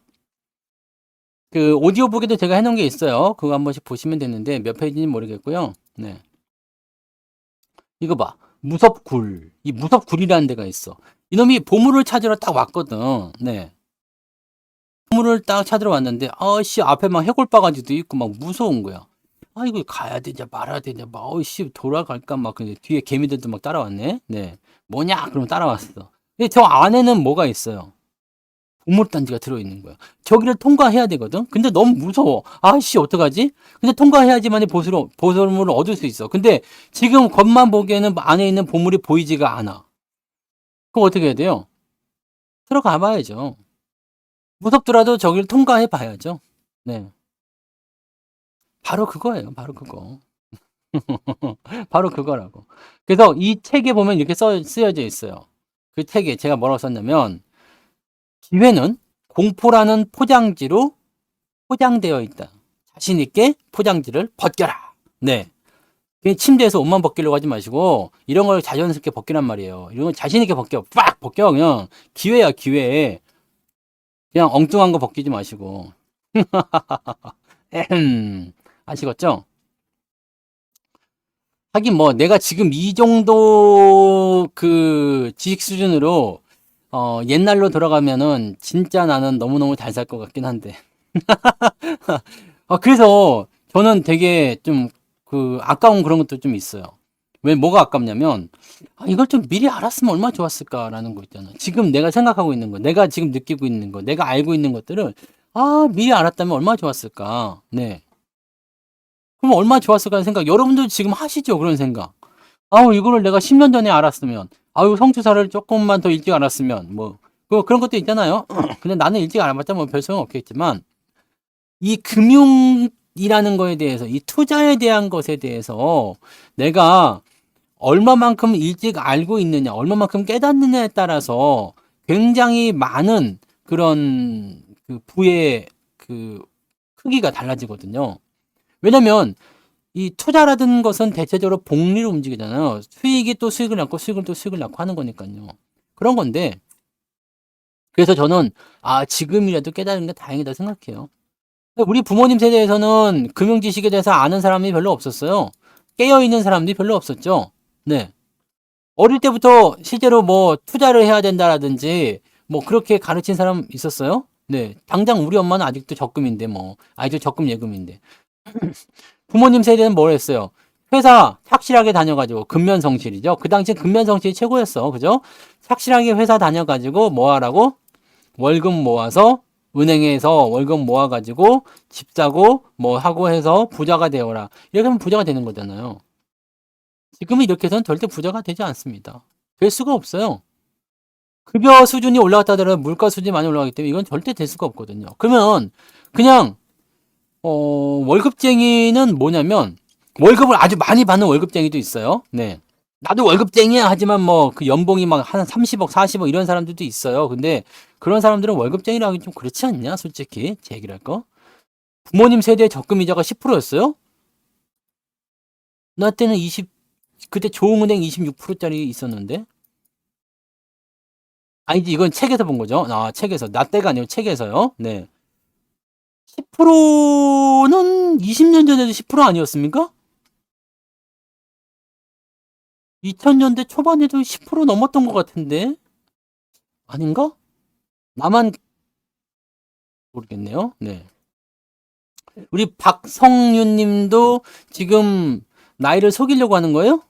그 오디오북에도 제가 해놓은 게 있어요. 그거 한 번씩 보시면 되는데 몇 페이지인지 모르겠고요. 네. 이거 봐. 무섭굴. 이 무섭굴이라는 데가 있어. 이놈이 보물을 찾으러 딱 왔거든. 네. 보물을 딱 찾으러 왔는데, 아씨, 앞에 막 해골바가지도 있고 막 무서운 거야. 아, 이거 가야 되냐, 말아야 되냐, 막, 어이씨, 돌아갈까, 막, 근데 뒤에 개미들도 막 따라왔네? 네. 뭐냐? 그럼 따라왔어. 근데 저 안에는 뭐가 있어요? 보물단지가 들어있는 거야. 저기를 통과해야 되거든? 근데 너무 무서워. 아씨, 어떡하지? 근데 통과해야지만이 보물을 얻을 수 있어. 근데 지금 겉만 보기에는 안에 있는 보물이 보이지가 않아. 그럼 어떻게 해야 돼요? 들어가 봐야죠. 무섭더라도 저기를 통과해 봐야죠. 네. 바로 그거예요. 바로 그거. 바로 그거라고. 그래서 이 책에 보면 이렇게 쓰여져 있어요. 그 책에 제가 뭐라고 썼냐면, 기회는 공포라는 포장지로 포장되어 있다. 자신 있게 포장지를 벗겨라. 네. 침대에서 옷만 벗기려고 하지 마시고 이런 걸 자연스럽게 벗기란 말이에요. 이런 걸 자신 있게 벗겨. 빡 벗겨. 그냥 기회야, 기회. 그냥 엉뚱한 거 벗기지 마시고. 아시겠죠? 하긴 뭐 내가 지금 이 정도 그 지식 수준으로 옛날로 돌아가면은 진짜 나는 너무너무 잘 살 것 같긴 한데. 그래서 저는 되게 좀 그 아까운 그런 것도 좀 있어요. 왜 뭐가 아깝냐면 이걸 좀 미리 알았으면 얼마나 좋았을까라는 거 있잖아. 지금 내가 생각하고 있는 거, 내가 지금 느끼고 있는 거, 내가 알고 있는 것들을 미리 알았다면 얼마나 좋았을까. 네. 그럼 얼마나 좋았을까 하는 생각 여러분들 지금 하시죠? 그런 생각. 이거를 내가 10년 전에 알았으면 성투사를 조금만 더 일찍 알았으면 뭐 그런 것도 있잖아요. 근데 나는 일찍 알아봤자 뭐 별 소용 없겠지만 이 금융이라는 거에 대해서 이 투자에 대한 것에 대해서 내가 얼마만큼 일찍 알고 있느냐, 얼마만큼 깨닫느냐에 따라서 굉장히 많은 그런 그 부의 그 크기가 달라지거든요. 왜냐면 이 투자라든 것은 대체적으로 복리로 움직이잖아요. 수익이 또 수익을 낳고 수익을 또 수익을 낳고 하는 거니까요. 그런 건데 그래서 저는 지금이라도 깨달은 게 다행이다 생각해요. 우리 부모님 세대에서는 금융 지식에 대해서 아는 사람이 별로 없었어요. 깨어있는 사람들이 별로 없었죠. 네. 어릴 때부터 실제로 뭐 투자를 해야 된다라든지 뭐 그렇게 가르친 사람 있었어요? 네. 당장 우리 엄마는 아직도 적금인데 뭐 아직도 적금 예금인데 부모님 세대는 뭘 했어요? 회사 착실하게 다녀가지고 근면성실이죠. 그 당시 근면성실이 최고였어. 그죠? 착실하게 회사 다녀가지고 뭐 하라고? 월급 모아서 은행에서 월급 모아가지고 집 사고 뭐 하고 해서 부자가 되어라. 이렇게 하면 부자가 되는 거잖아요. 지금은 이렇게 해서는 절대 부자가 되지 않습니다. 될 수가 없어요. 급여 수준이 올라갔다 하더라도 물가 수준이 많이 올라가기 때문에 이건 절대 될 수가 없거든요. 그러면 그냥 월급쟁이는 뭐냐면 월급을 아주 많이 받는 월급쟁이도 있어요. 네. 나도 월급쟁이야 하지만 뭐 그 연봉이 막 한 30억, 40억 이런 사람들도 있어요. 근데 그런 사람들은 월급쟁이라 하기 좀 그렇지 않냐, 솔직히 제 얘기를 할 거. 부모님 세대 적금 이자가 10%였어요? 나 때는 그때 조흥은행 26%짜리 있었는데. 아니지, 이건 책에서 본 거죠. 책에서. 나 때가 아니고 책에서요. 네. 10%는 20년 전에도 10% 아니었습니까? 2000년대 초반에도 10% 넘었던 것 같은데. 아닌가? 나만 모르겠네요. 네. 우리 박성윤 님도 지금 나이를 속이려고 하는 거예요?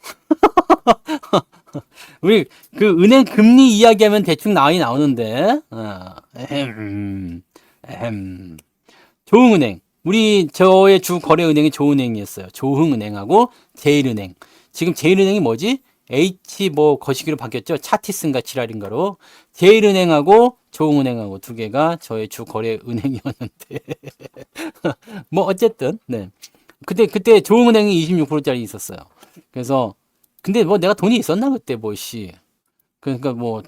우리 그 은행 금리 이야기하면 대충 나이 나오는데. 조흥은행. 저의 주 거래은행이 조은행이었어요. 조흥은행하고 제일은행. 지금 제일은행이 뭐지? H 뭐 거시기로 바뀌었죠. 차티슨가 지랄인가로. 제일은행하고 조흥은행하고 두 개가 저의 주 거래 은행이었는데. 뭐 어쨌든 네. 그때 조흥은행이 26%짜리 있었어요. 그래서 근데 뭐 내가 돈이 있었나 그때 뭐 씨. 그러니까 뭐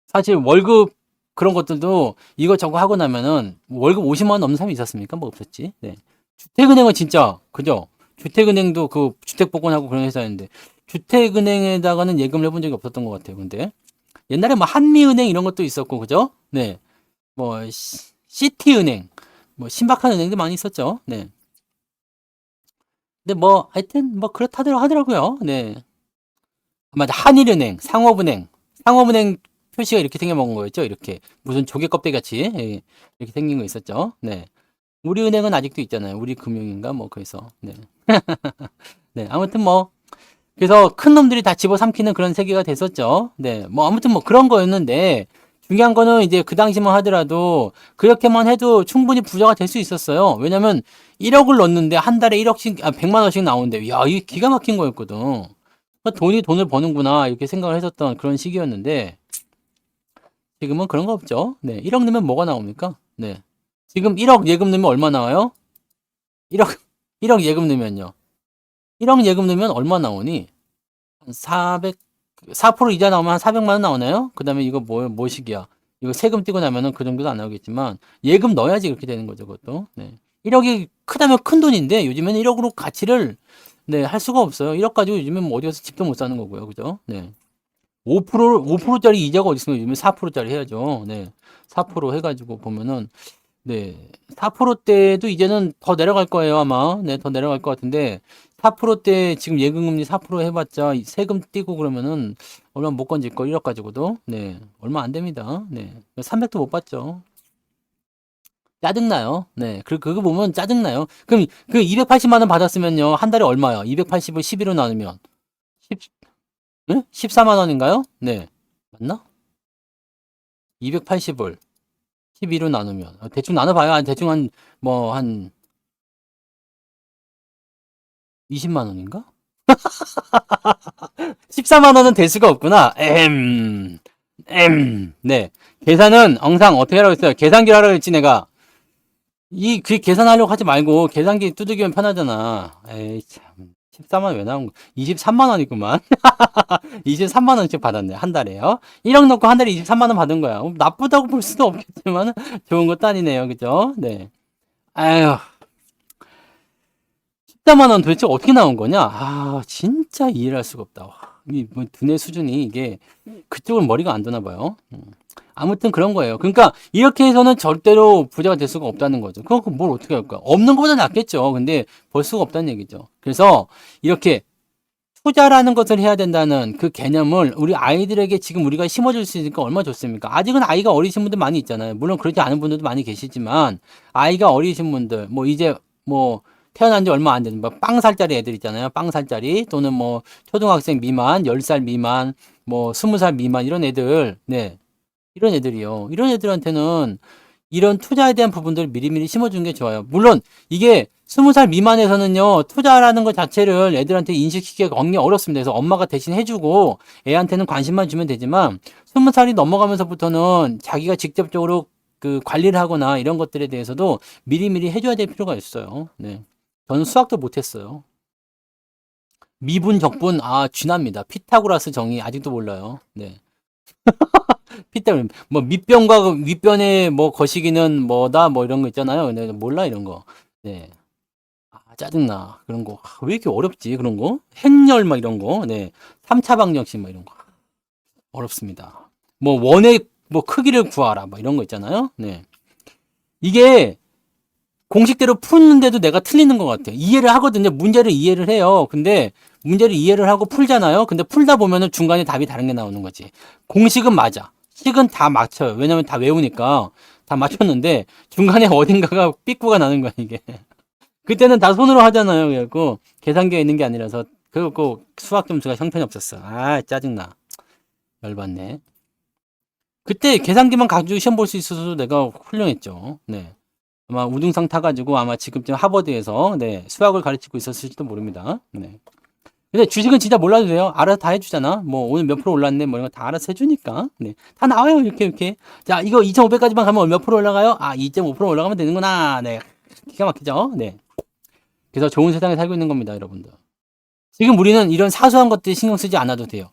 사실 월급 그런 것들도 이것저것 하고 나면은 월급 50만 원 넘는 사람이 있었습니까? 뭐 없었지. 네. 주택은행은 진짜 그죠? 주택은행도 그 주택복권하고 그런 회사였는데 주택은행에다가는 예금을 해본 적이 없었던 것 같아요. 근데 옛날에 뭐 한미은행 이런 것도 있었고 그죠? 네. 뭐 시티은행 뭐 신박한 은행도 많이 있었죠. 네. 근데 뭐 하여튼 뭐 그렇다더라 하더라고요. 네. 맞아. 한일은행, 상업은행 표시가 이렇게 생겨먹은 거였죠. 이렇게 무슨 조개 껍데기 같이 이렇게 생긴 거 있었죠. 네. 우리은행은 아직도 있잖아요. 우리금융인가 뭐 그래서 네. 네. 아무튼 뭐 그래서 큰 놈들이 다 집어삼키는 그런 세계가 됐었죠. 네. 뭐 아무튼 뭐 그런 거였는데 중요한 거는 이제 그 당시만 하더라도 그렇게만 해도 충분히 부자가 될 수 있었어요. 왜냐면 1억을 넣었는데 한 달에 1억씩 100만 원씩 나오는데 야, 이게 기가 막힌 거였거든. 돈이 돈을 버는구나 이렇게 생각을 했었던 그런 시기였는데 지금은 그런 거 없죠. 네, 1억 넣으면 뭐가 나옵니까? 네, 지금 1억 예금 넣으면 얼마 나와요? 1억 1억 예금 넣으면요. 1억 예금 넣으면 얼마 나오니? 한 400, 4% 이자 나오면 한 400만 원 나오나요? 그 다음에 이거 뭐식이야? 이거 세금 떼고 나면은 그 정도도 안 나오겠지만, 예금 넣어야지 그렇게 되는 거죠, 그것도. 네. 1억이 크다면 큰 돈인데, 요즘에는 1억으로 가치를, 네, 할 수가 없어요. 1억 가지고 요즘엔 뭐 어디 가서 집도 못 사는 거고요. 그죠? 네. 5%짜리 이자가 어디 있습니까? 요즘에 4%짜리 해야죠. 네. 4% 해가지고 보면은, 네. 4%대도 이제는 더 내려갈 거예요, 아마. 네, 더 내려갈 것 같은데, 4%대 지금 예금금리 4% 해봤자 세금 띄고 그러면은 얼마 못 건질 거 1억 가지고도. 네. 얼마 안 됩니다. 네. 300도 못 받죠. 짜증나요. 네. 그거 보면 짜증나요. 그럼 그 280만 원 받았으면요. 한 달에 얼마야? 280을 11로 나누면 10, 네? 14만 원인가요? 네. 맞나? 280을 12로 나누면 대충 나눠봐요. 대충 한 20만 원인가? 14만 원은 될 수가 없구나. 네. 계산은 항상 어떻게 하라고 했어요? 계산기를 하라고 했지, 내가. 그 계산하려고 하지 말고 계산기 두들기면 편하잖아. 에이, 참. 14만 원 왜 나온 거? 23만 원이구만. 23만 원씩 받았네, 한 달에요. 1억 넣고 한 달에 23만 원 받은 거야. 나쁘다고 볼 수도 없겠지만 좋은 것도 아니네요. 그죠? 네. 아유. 14만 원 도대체 어떻게 나온 거냐? 아, 진짜 이해를 할 수가 없다. 와, 뭐 두뇌 수준이 이게 그쪽은 머리가 안 되나 봐요. 아무튼 그런 거예요. 그러니까 이렇게 해서는 절대로 부자가 될 수가 없다는 거죠. 그거 뭘 어떻게 할까? 없는 것보다 낫겠죠. 근데 벌 수가 없다는 얘기죠. 그래서 이렇게 투자라는 것을 해야 된다는 그 개념을 우리 아이들에게 지금 우리가 심어줄 수 있으니까 얼마나 좋습니까? 아직은 아이가 어리신 분들 많이 있잖아요. 물론 그렇지 않은 분들도 많이 계시지만 아이가 어리신 분들 뭐 이제 뭐 태어난 지 얼마 안 되는 뭐 빵살짜리 애들 있잖아요. 빵살짜리 또는 뭐 초등학생 미만, 10살 미만, 뭐 20살 미만 이런 애들. 네. 이런 애들이요. 이런 애들한테는 이런 투자에 대한 부분들을 미리미리 심어주는 게 좋아요. 물론 이게 20살 미만에서는요, 투자라는 것 자체를 애들한테 인식시키기가 굉장히 어렵습니다. 그래서 엄마가 대신 해주고 애한테는 관심만 주면 되지만 20살이 넘어가면서부터는 자기가 직접적으로 그 관리를 하거나 이런 것들에 대해서도 미리미리 해줘야 될 필요가 있어요. 네. 저는 수학도 못했어요. 미분, 적분, 쥐납니다. 피타고라스 정의 아직도 몰라요. 네. 피타고라스, 뭐, 밑변과 윗변의 뭐, 거시기는 뭐다, 뭐, 이런 거 있잖아요. 근데 몰라, 이런 거. 네. 짜증나. 그런 거. 왜 이렇게 어렵지? 그런 거? 행렬, 막 이런 거. 네. 3차 방정식, 막 이런 거. 어렵습니다. 뭐, 원의, 뭐, 크기를 구하라, 뭐, 이런 거 있잖아요. 네. 이게, 공식대로 푸는데도 내가 틀리는 것 같아요. 이해를 하거든요. 문제를 이해를 해요. 근데 문제를 이해를 하고 풀잖아요. 근데 풀다 보면은 중간에 답이 다른 게 나오는 거지. 공식은 맞아. 식은 다 맞춰요. 왜냐면 다 외우니까 다 맞췄는데 중간에 어딘가가 삐꾸가 나는 거야, 이게. 그때는 다 손으로 하잖아요. 그래갖고 계산기가 있는 게 아니라서 그거 수학 점수가 형편이 없었어. 짜증나. 열받네. 그때 계산기만 가지고 시험 볼 수 있어서 내가 훌륭했죠. 네. 아마 우등상 타가지고 아마 지금쯤 하버드에서 네, 수학을 가르치고 있었을지도 모릅니다. 네. 근데 주식은 진짜 몰라도 돼요. 알아서 다 해주잖아. 뭐 오늘 몇 프로 올랐네, 뭐 이런 거 다 알아서 해주니까. 네. 다 나와요. 이렇게. 자, 이거 2,500까지만 가면 몇 프로 올라가요? 2.5% 올라가면 되는구나. 네. 기가 막히죠. 네. 그래서 좋은 세상에 살고 있는 겁니다, 여러분들. 지금 우리는 이런 사소한 것들 신경 쓰지 않아도 돼요.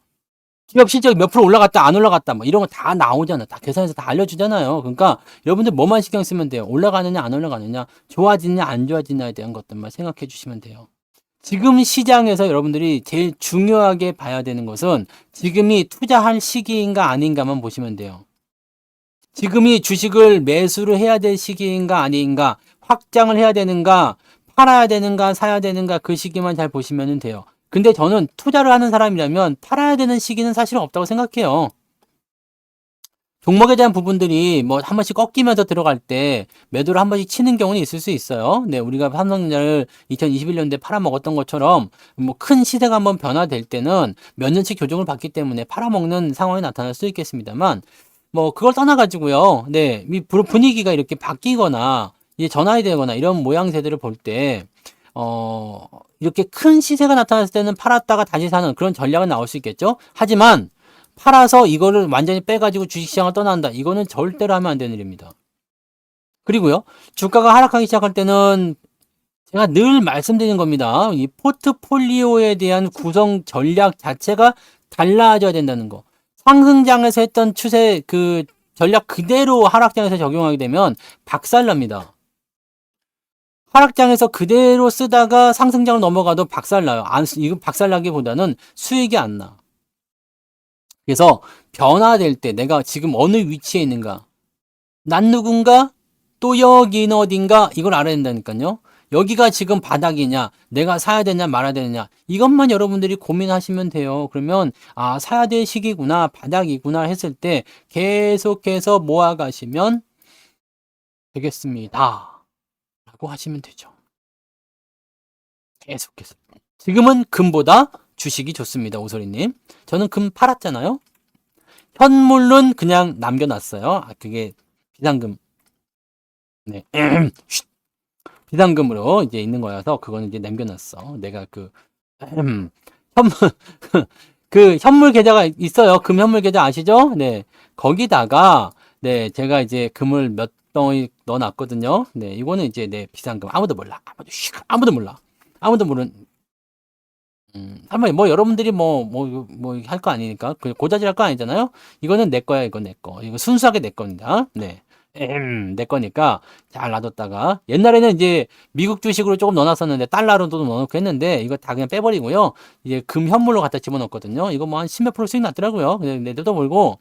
기업 실적이 몇 프로 올라갔다 안 올라갔다 뭐 이런 거 다 나오잖아. 다 계산해서 다 알려주잖아요. 그러니까 여러분들 뭐만 신경 쓰면 돼요. 올라가느냐 안 올라가느냐, 좋아지느냐 안 좋아지느냐에 대한 것들만 생각해 주시면 돼요. 지금 시장에서 여러분들이 제일 중요하게 봐야 되는 것은 지금이 투자할 시기인가 아닌가만 보시면 돼요. 지금이 주식을 매수를 해야 될 시기인가 아닌가, 확장을 해야 되는가, 팔아야 되는가, 사야 되는가 그 시기만 잘 보시면 돼요. 근데 저는 투자를 하는 사람이라면 팔아야 되는 시기는 사실은 없다고 생각해요. 종목에 대한 부분들이 뭐 한 번씩 꺾이면서 들어갈 때 매도를 한 번씩 치는 경우는 있을 수 있어요. 네, 우리가 삼성전자를 2021년도에 팔아먹었던 것처럼 뭐 큰 시세가 한번 변화될 때는 몇 년씩 교정을 받기 때문에 팔아먹는 상황이 나타날 수 있겠습니다만 뭐 그걸 떠나가지고요. 네, 이 분위기가 이렇게 바뀌거나 이제 전환이 되거나 이런 모양새들을 볼 때 이렇게 큰 시세가 나타났을 때는 팔았다가 다시 사는 그런 전략은 나올 수 있겠죠. 하지만 팔아서 이거를 완전히 빼가지고 주식시장을 떠난다. 이거는 절대로 하면 안 되는 일입니다. 그리고요, 주가가 하락하기 시작할 때는 제가 늘 말씀드리는 겁니다. 이 포트폴리오에 대한 구성 전략 자체가 잘 나아져야 된다는 거. 상승장에서 했던 추세 그 전략 그대로 하락장에서 적용하게 되면 박살납니다. 하락장에서 그대로 쓰다가 상승장을 넘어가도 박살나요. 이거 박살나기보다는 수익이 안 나. 그래서 변화될 때 내가 지금 어느 위치에 있는가, 난 누군가, 또 여기는 어딘가, 이걸 알아야 된다니까요. 여기가 지금 바닥이냐, 내가 사야 되냐 말아야 되느냐, 이것만 여러분들이 고민하시면 돼요. 그러면 아, 사야 될 시기구나, 바닥이구나 했을 때 계속해서 모아가시면 되겠습니다 라고 하시면 되죠. 계속해서. 지금은 금보다 주식이 좋습니다. 오소리님. 저는 금 팔았잖아요. 현물은 그냥 남겨놨어요. 아, 그게 비상금. 네. 비상금으로 이제 있는 거여서 그거는 이제 남겨놨어. 내가 그 현물 그 현물 계좌가 있어요. 금 현물 계좌 아시죠? 네. 거기다가 네, 제가 이제 금을 몇 덩이 넣어놨거든요. 네, 이거는 이제 내 비상금. 아무도 몰라. 아무도 몰라. 아무도 모르는. 한번 뭐 여러분들이 뭐 할 거 아니니까 고자질 할 거 아니잖아요. 이거는 내 거야. 이거 내 거. 이거 순수하게 내 겁니다. 네. 내 거니까 잘 놔뒀다가 옛날에는 이제 미국 주식으로 조금 넣어놨었는데 달러로도 넣어놓고 했는데 이거 다 그냥 빼버리고요. 이제 금 현물로 갖다 집어넣었거든요. 이거 뭐 한 10몇 프로 수익 났더라고요. 그냥 내도 몰고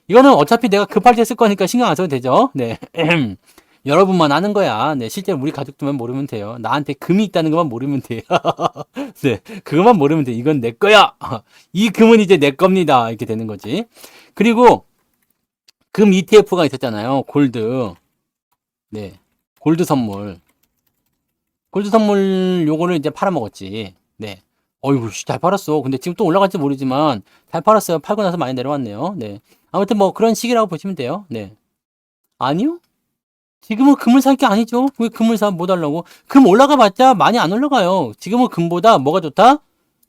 이거는 어차피 내가 급할 때 쓸 거니까 신경 안 써도 되죠. 네. 여러분만 아는 거야. 네, 실제 우리 가족들만 모르면 돼요. 나한테 금이 있다는 것만 모르면 돼요. 네, 그것만 모르면 돼. 이건 내 거야. 이 금은 이제 내 겁니다. 이렇게 되는 거지. 그리고 금 ETF가 있었잖아요. 골드. 네, 골드 선물. 골드 선물 요거를 이제 팔아먹었지. 네. 어이구, 잘 팔았어. 근데 지금 또 올라갈지 모르지만 잘 팔았어요. 팔고 나서 많이 내려왔네요. 네. 아무튼 뭐 그런 시기라고 보시면 돼요. 네. 아니요? 지금은 금을 살 게 아니죠. 왜 금을 못 하려고? 금 올라가 봤자 많이 안 올라가요. 지금은 금보다 뭐가 좋다?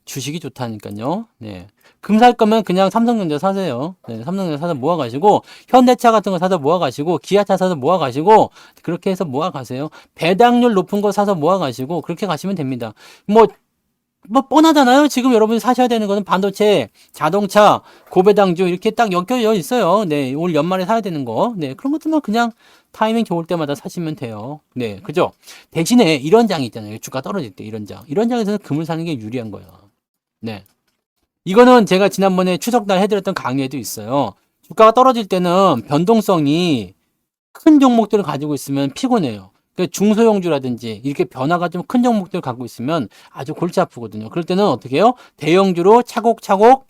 주식이 좋다니까요. 네. 금 살 거면 그냥 삼성전자 사세요. 네, 삼성전자 사서 모아가시고, 현대차 같은 거 사서 모아가시고, 기아차 사서 모아가시고, 그렇게 해서 모아가세요. 배당률 높은 거 사서 모아가시고, 그렇게 가시면 됩니다. 뭐 뻔하잖아요. 지금 여러분이 사셔야 되는 거는 반도체, 자동차, 고배당주 이렇게 딱 엮여 있어요. 네, 올 연말에 사야 되는 거. 네, 그런 것들만 그냥 타이밍 좋을 때마다 사시면 돼요. 네, 그죠? 대신에 이런 장이 있잖아요. 주가 떨어질 때 이런 장. 이런 장에서는 금을 사는 게 유리한 거예요. 네. 이거는 제가 지난번에 추석날 해드렸던 강의에도 있어요. 주가가 떨어질 때는 변동성이 큰 종목들을 가지고 있으면 피곤해요. 중소형주라든지 이렇게 변화가 좀 큰 종목들을 갖고 있으면 아주 골치 아프거든요. 그럴 때는 어떻게 해요? 대형주로 차곡차곡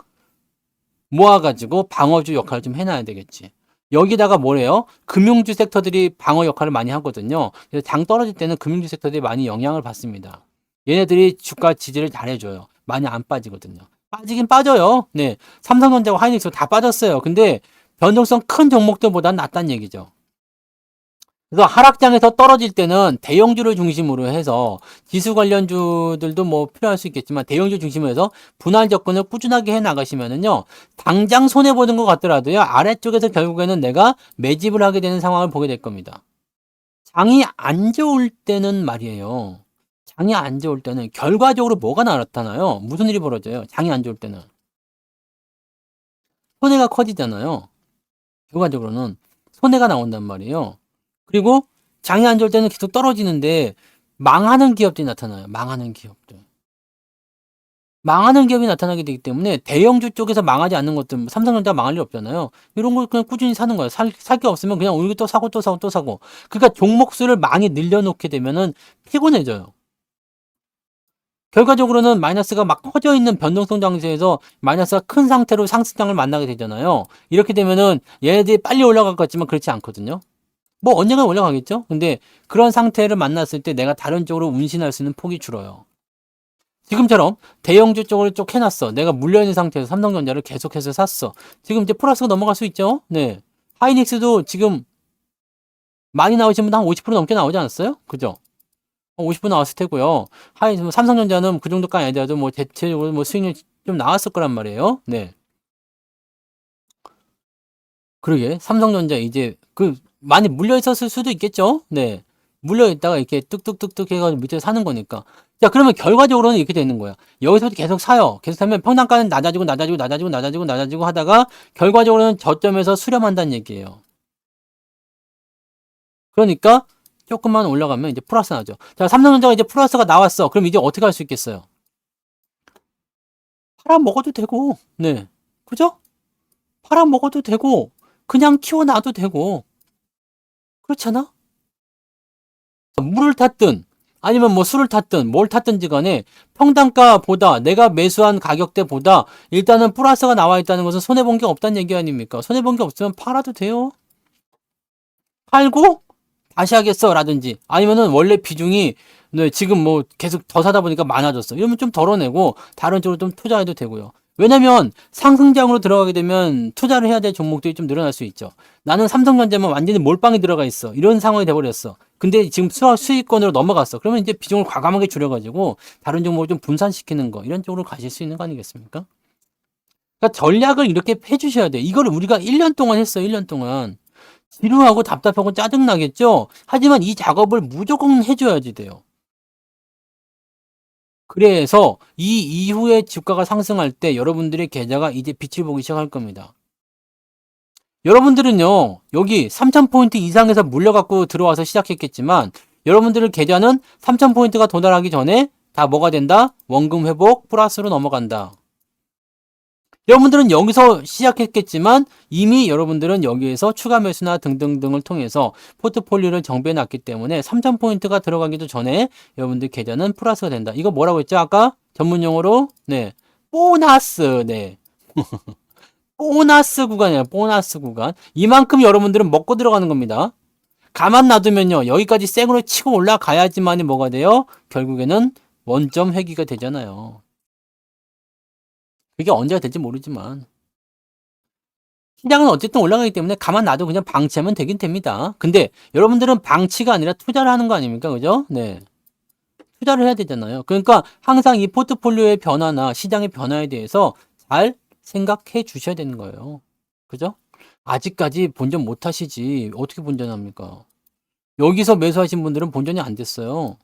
모아가지고 방어주 역할을 좀 해놔야 되겠지. 여기다가 뭐래요? 금융주 섹터들이 방어 역할을 많이 하거든요. 그래서 장 떨어질 때는 금융주 섹터들이 많이 영향을 받습니다. 얘네들이 주가 지지를 잘해줘요. 많이 안 빠지거든요. 빠지긴 빠져요. 네, 삼성전자와 하이닉스 다 빠졌어요. 근데 변동성 큰 종목들보다는 낫다는 얘기죠. 그래서 하락장에서 떨어질 때는 대형주를 중심으로 해서 지수 관련주들도 뭐 필요할 수 있겠지만 대형주 중심으로 해서 분할 접근을 꾸준하게 해 나가시면은요, 당장 손해 보는 것 같더라도요, 아래쪽에서 결국에는 내가 매집을 하게 되는 상황을 보게 될 겁니다. 장이 안 좋을 때는 말이에요. 장이 안 좋을 때는 결과적으로 뭐가 나타나요? 무슨 일이 벌어져요? 장이 안 좋을 때는 손해가 커지잖아요. 결과적으로는 손해가 나온단 말이에요. 그리고 장이 안 좋을 때는 계속 떨어지는데 망하는 기업들이 나타나요. 망하는 기업들. 망하는 기업이 나타나게 되기 때문에 대형주 쪽에서 망하지 않는 것들, 삼성전자 망할 일 없잖아요. 이런 걸 그냥 꾸준히 사는 거예요. 살 게 없으면 그냥 오늘 또 사고 또 사고 또 사고. 그러니까 종목 수를 많이 늘려놓게 되면은 피곤해져요. 결과적으로는 마이너스가 막 커져 있는 변동성 장세에서 마이너스가 큰 상태로 상승장을 만나게 되잖아요. 이렇게 되면은 얘네들이 빨리 올라갈 것 같지만 그렇지 않거든요. 뭐 언젠가 올라가겠죠? 근데 그런 상태를 만났을 때 내가 다른 쪽으로 운신할 수 있는 폭이 줄어요. 지금처럼 대형주 쪽을 쭉 해놨어. 내가 물려있는 상태에서 삼성전자를 계속해서 샀어. 지금 이제 플러스가 넘어갈 수 있죠? 네. 하이닉스도 지금 많이 나오신 분도 한 50% 넘게 나오지 않았어요? 그죠? 50% 나왔을 테고요. 삼성전자는 그 정도까지 아니더라도 뭐 대체적으로 뭐 수익률 좀 나왔을 거란 말이에요. 네. 그러게. 삼성전자 이제 많이 물려 있었을 수도 있겠죠? 네. 물려있다가 이렇게 뚝뚝뚝뚝 해가지고 밑에 사는 거니까. 자, 그러면 결과적으로는 이렇게 되는 거야. 여기서부터 계속 사요. 계속 사면 평단가는 낮아지고 하다가 결과적으로는 저점에서 수렴한다는 얘기예요. 그러니까 조금만 올라가면 이제 플러스 나죠. 자, 삼성전자가 이제 플러스가 나왔어. 그럼 이제 어떻게 할 수 있겠어요? 팔아 먹어도 되고, 네. 그죠? 팔아 먹어도 되고, 그냥 키워놔도 되고, 그렇잖아? 물을 탔든, 아니면 뭐 술을 탔든, 뭘 탔든지 간에 평단가보다 내가 매수한 가격대보다 일단은 플러스가 나와 있다는 것은 손해본 게 없다는 얘기 아닙니까? 손해본 게 없으면 팔아도 돼요. 팔고 다시 하겠어 라든지 아니면은 원래 비중이 네, 지금 뭐 계속 더 사다 보니까 많아졌어. 이러면 좀 덜어내고 다른 쪽으로 좀 투자해도 되고요. 왜냐면 상승장으로 들어가게 되면 투자를 해야 될 종목들이 좀 늘어날 수 있죠. 나는 삼성전자만 완전히 몰빵이 들어가 있어. 이런 상황이 돼버렸어. 근데 지금 수익권으로 넘어갔어. 그러면 이제 비중을 과감하게 줄여가지고 다른 종목을 좀 분산시키는 거 이런 쪽으로 가실 수 있는 거 아니겠습니까? 그러니까 전략을 이렇게 해주셔야 돼. 이거를 우리가 1년 동안 했어요. 1년 동안. 지루하고 답답하고 짜증나겠죠? 하지만 이 작업을 무조건 해줘야지 돼요. 그래서 이 이후에 주가가 상승할 때 여러분들의 계좌가 이제 빛을 보기 시작할 겁니다. 여러분들은요, 여기 3000포인트 이상에서 물려갖고 들어와서 시작했겠지만, 여러분들의 계좌는 3000포인트가 도달하기 전에 다 뭐가 된다? 원금 회복 플러스로 넘어간다. 여러분들은 여기서 시작했겠지만 이미 여러분들은 여기에서 추가 매수나 등등등을 통해서 포트폴리오를 정비해 놨기 때문에 3000포인트가 들어가기도 전에 여러분들 계좌는 플러스가 된다. 이거 뭐라고 했죠? 아까 전문 용어로 네. 보너스. 네. 보너스 구간이에요. 보너스 구간. 이만큼 여러분들은 먹고 들어가는 겁니다. 가만 놔두면요. 여기까지 생으로 치고 올라가야지만이 뭐가 돼요? 결국에는 원점 회귀가 되잖아요. 그게 언제가 될지 모르지만 시장은 어쨌든 올라가기 때문에 가만 놔도 그냥 방치하면 되긴 됩니다. 근데 여러분들은 방치가 아니라 투자를 하는 거 아닙니까? 그죠? 네. 투자를 해야 되잖아요. 그러니까 항상 이 포트폴리오의 변화나 시장의 변화에 대해서 잘 생각해 주셔야 되는 거예요. 그죠? 아직까지 본전 못 하시지. 어떻게 본전합니까? 여기서 매수하신 분들은 본전이 안 됐어요.